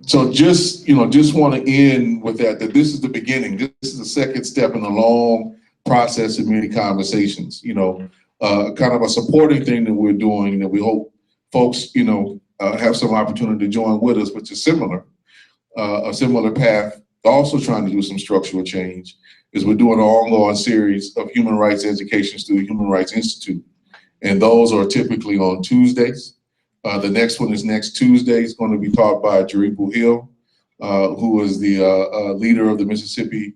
[SPEAKER 1] So just want to end with that this is the beginning. This is the second step in a long process of many conversations. Kind of a supporting thing that we're doing that we hope folks have some opportunity to join with us, which is similar, a similar path. Also trying to do some structural change is we're doing an ongoing series of human rights educations through the Human Rights Institute. And those are typically on Tuesdays. The next one is next Tuesday. It's going to be taught by Jeribu Hill, who is the leader of the Mississippi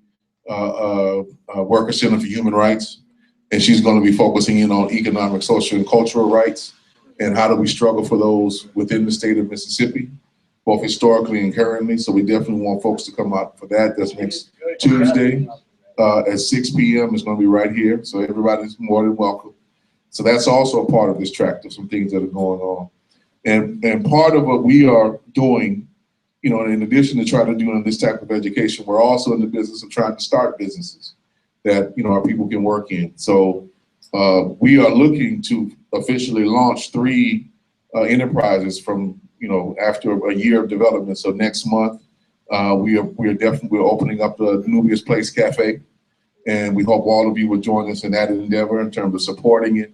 [SPEAKER 1] Worker Center for Human Rights. And she's going to be focusing in on economic, social, and cultural rights and how do we struggle for those within the state of Mississippi, both historically and currently. So we definitely want folks to come out for that. That's next Tuesday at 6 p.m. It's going to be right here. So everybody's more than welcome. So that's also a part of this tract of some things that are going on. And part of what we are doing, in addition to trying to do this type of education, we're also in the business of trying to start businesses that, our people can work in. So we are looking to officially launch 3 enterprises from, after a year of development. So next month, we're opening up the Nubius Place Cafe. And we hope all of you will join us in that endeavor in terms of supporting it,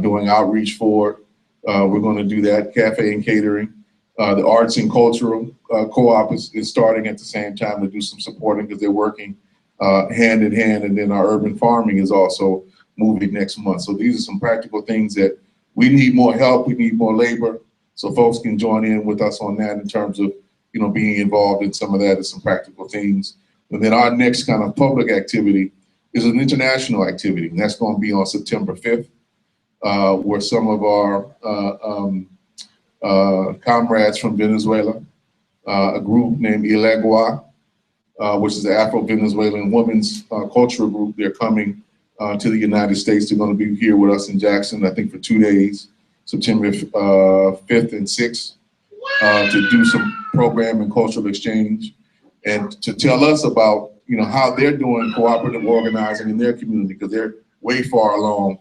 [SPEAKER 1] doing outreach for it. We're going to do that, cafe and catering. The Arts and Cultural Co-op is starting at the same time to do some supporting because they're working hand in hand. And then our urban farming is also moving next month. So these are some practical things that we need more help. We need more labor. So folks can join in with us on that in terms of, being involved in some of that and some practical things. And then our next kind of public activity is an international activity. And that's going to be on September 5th, where some of our comrades from Venezuela, a group named Ilegua, which is the Afro-Venezuelan women's cultural group, they're coming to the United States. They're going to be here with us in Jackson, I think for 2 days, September 5th and 6th, to do some program and cultural exchange and to tell us about, how they're doing cooperative organizing in their community, because they're way far along.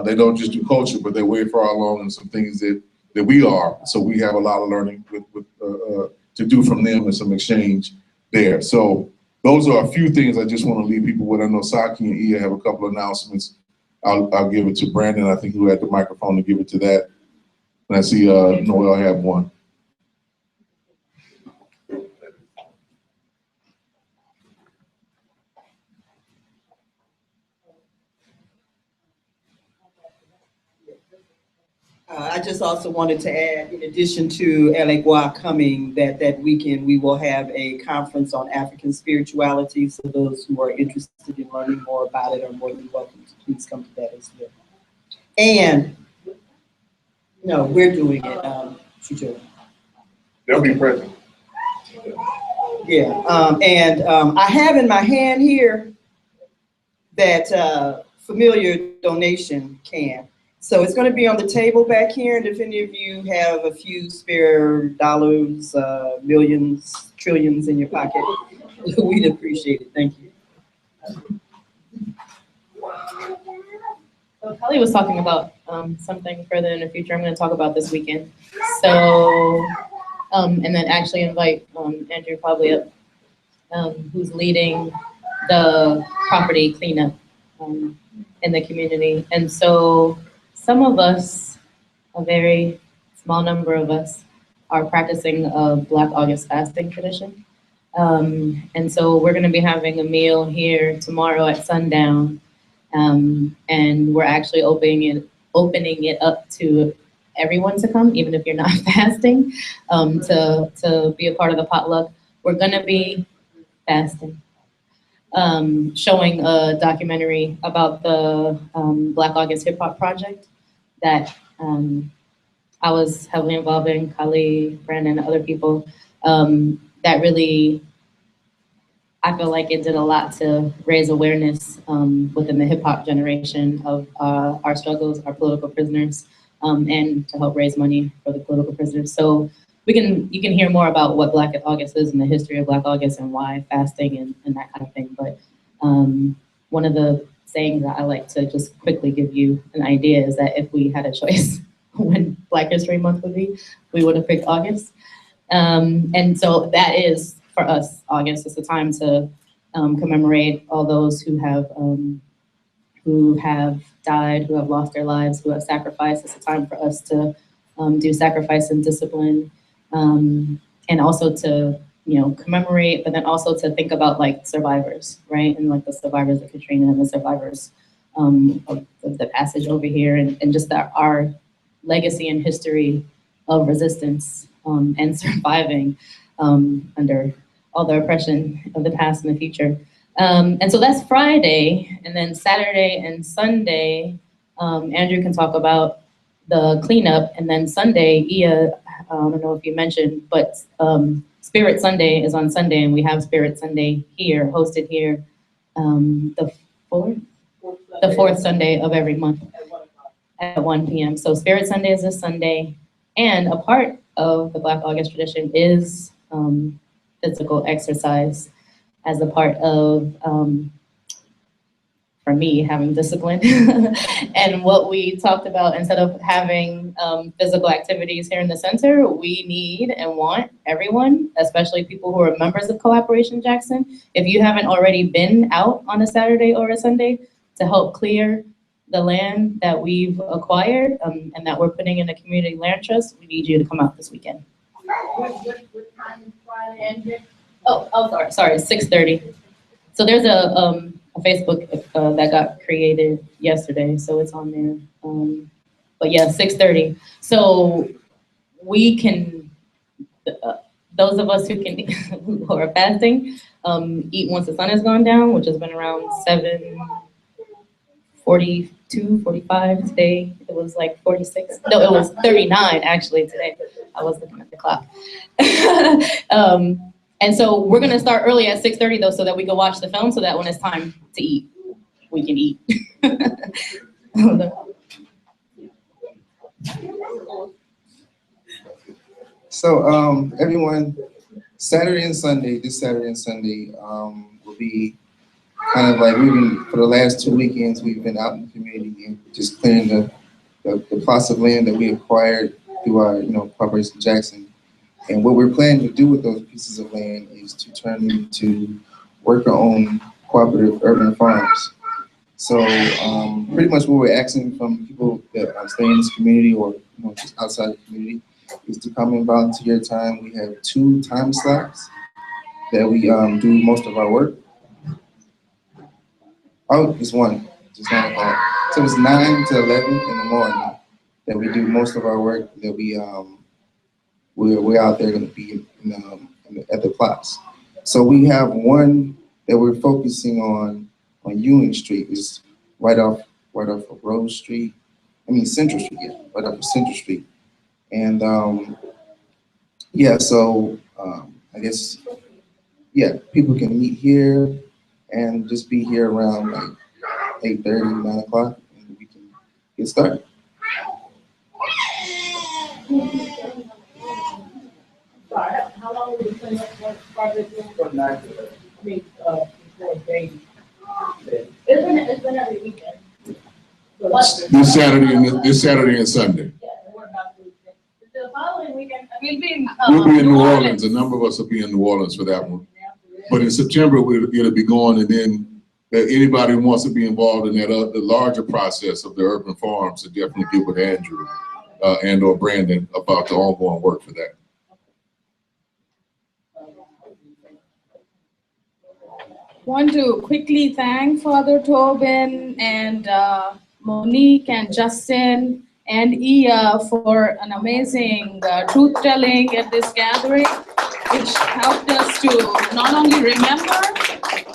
[SPEAKER 1] They don't just do culture, but they're way far along in some things that we are. So we have a lot of learning to do from them and some exchange there. So those are a few things I just want to leave people with. I know Saki and Ia have a couple of announcements. I'll give it to Brandon, I think, who had the microphone to give it to that. And I see Noel have one.
[SPEAKER 6] I just also wanted to add, in addition to Elegua coming that weekend, we will have a conference on African spirituality. So those who are interested in learning more about it are more than welcome to please come to that as well. And, we're doing it.
[SPEAKER 1] They'll be present.
[SPEAKER 6] Yeah, I have in my hand here that familiar donation can. So it's going to be on the table back here, and if any of you have a few spare dollars, millions, trillions in your pocket, we'd appreciate it. Thank you.
[SPEAKER 15] So Kelly was talking about something further in the future I'm going to talk about this weekend. So, and then actually invite Andrew probably up, who's leading the property cleanup in the community. And so some of us, a very small number of us, are practicing a Black August fasting tradition. And so we're gonna be having a meal here tomorrow at sundown. And we're actually opening it up to everyone to come, even if you're not fasting, to be a part of the potluck. We're gonna be fasting, showing a documentary about the Black August Hip Hop Project that I was heavily involved in, Kali, Brandon, other people, that really, I feel like it did a lot to raise awareness within the hip hop generation of our struggles, our political prisoners, and to help raise money for the political prisoners. So you can hear more about what Black August is and the history of Black August and why fasting and that kind of thing. But one of the sayings that I like to just quickly give you an idea is that if we had a choice when Black History Month would be, we would have picked August. And so that is, for us, August is the time to commemorate all those who have died, who have lost their lives, who have sacrificed. It's a time for us to do sacrifice and discipline, and also to commemorate, but then also to think about like survivors, right? And like the survivors of Katrina and the survivors of the passage over here, and just our legacy and history of resistance and surviving under all the oppression of the past and the future. And so that's Friday, and then Saturday and Sunday, Andrew can talk about the cleanup, and then Sunday, Ia, I don't know if you mentioned, but Spirit Sunday is on Sunday, and we have Spirit Sunday here, hosted here, the fourth Sunday of every month at 1 p.m. So Spirit Sunday is this Sunday, and a part of the Black August tradition is physical exercise as a part of, for me, having discipline. And what we talked about, instead of having physical activities here in the center, we need and want everyone, especially people who are members of Collaboration Jackson, if you haven't already been out on a Saturday or a Sunday to help clear the land that we've acquired and that we're putting in a community land trust, we need you to come out this weekend.
[SPEAKER 11] What time is Friday, Andrew?
[SPEAKER 15] Oh, sorry, 6:30. So there's a Facebook that got created yesterday, so it's on there. But yeah, 6:30. So we can, those of us who are fasting, eat once the sun has gone down, which has been around 7:42, 45 today. It was like 46. No, it was 39 actually today. I was looking at the clock. And so we're gonna start early at 6:30 though, so that we can watch the film, so that when it's time to eat, we can eat.
[SPEAKER 16] So everyone, Saturday and Sunday, this Saturday and Sunday will be kind of like for the last 2 weekends, we've been out in the community and just clearing the plots of land that we acquired through our, Collaboration Jackson. And what we're planning to do with those pieces of land is to turn them into worker-owned cooperative urban farms. So pretty much what we're asking from people that stay in this community or just outside the community is to come and volunteer time. We have 2 time slots that we do most of our work. Oh, it's 1, just 9 o'clock. So it's 9 to 11 in the morning that we do most of our work. That we're out there going to be at the plots. So we have one that we're focusing on Ewing Street, which is right off of Rose Street. Central Street, yeah, right off of Central Street. And so I guess, people can meet here and just be here around like 8:30, 9 o'clock, and we can get started.
[SPEAKER 14] How long will the cleanup project go? From 9 to 11. Before baby. It's been every weekend.
[SPEAKER 1] This Saturday and Sunday.
[SPEAKER 15] The following weekend, we'll be
[SPEAKER 1] in New Orleans. A number of us will be in New Orleans for that one. But in September, it'll be going, and then anybody who wants to be involved in that the larger process of the urban farms, to definitely get with Andrew and or Brandon about the ongoing work for that.
[SPEAKER 3] want to quickly thank Father Tobin and Monique and Justin and Ia for an amazing truth-telling at this gathering, which helped us to not only remember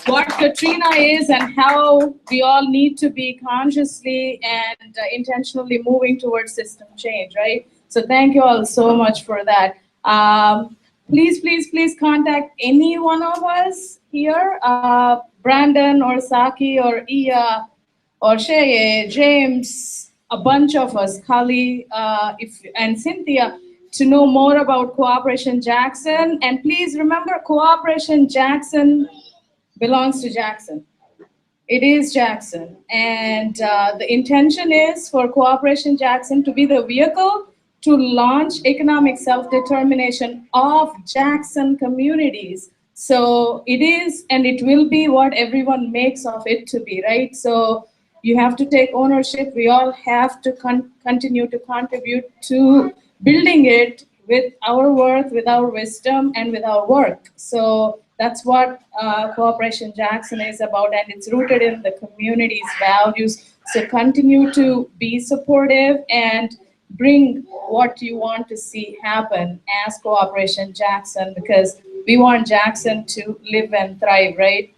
[SPEAKER 3] what Katrina is and how we all need to be consciously and intentionally moving towards system change, right? So thank you all so much for that. Please contact any one of us here, Brandon or Saki or Ia or Sheye, James, a bunch of us, Kali and Cynthia, to know more about Cooperation Jackson. And please remember, Cooperation Jackson belongs to Jackson. It is Jackson. And the intention is for Cooperation Jackson to be the vehicle to launch economic self-determination of Jackson communities. So it is, and it will be what everyone makes of it to be, right? So you have to take ownership. We all have to continue to contribute to building it with our work, with our wisdom, and with our work. So that's what Cooperation Jackson is about, and it's rooted in the community's values. So continue to be supportive and bring what you want to see happen as Cooperation Jackson, because we want Jackson to live and thrive, right?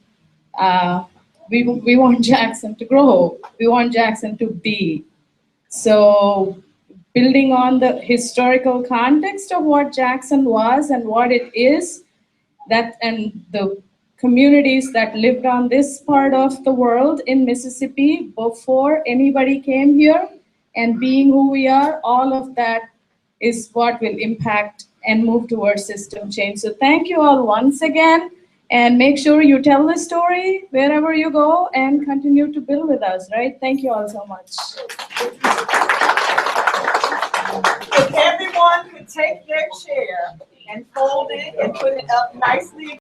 [SPEAKER 3] We want Jackson to grow. We want Jackson to be. So building on the historical context of what Jackson was and what it is, that and the communities that lived on this part of the world in Mississippi before anybody came here, and being who we are, all of that is what will impact and move towards system change. So thank you all once again, and make sure you tell the story wherever you go and continue to build with us, right? Thank you all so much.
[SPEAKER 6] If everyone could take their chair and fold it and put it up nicely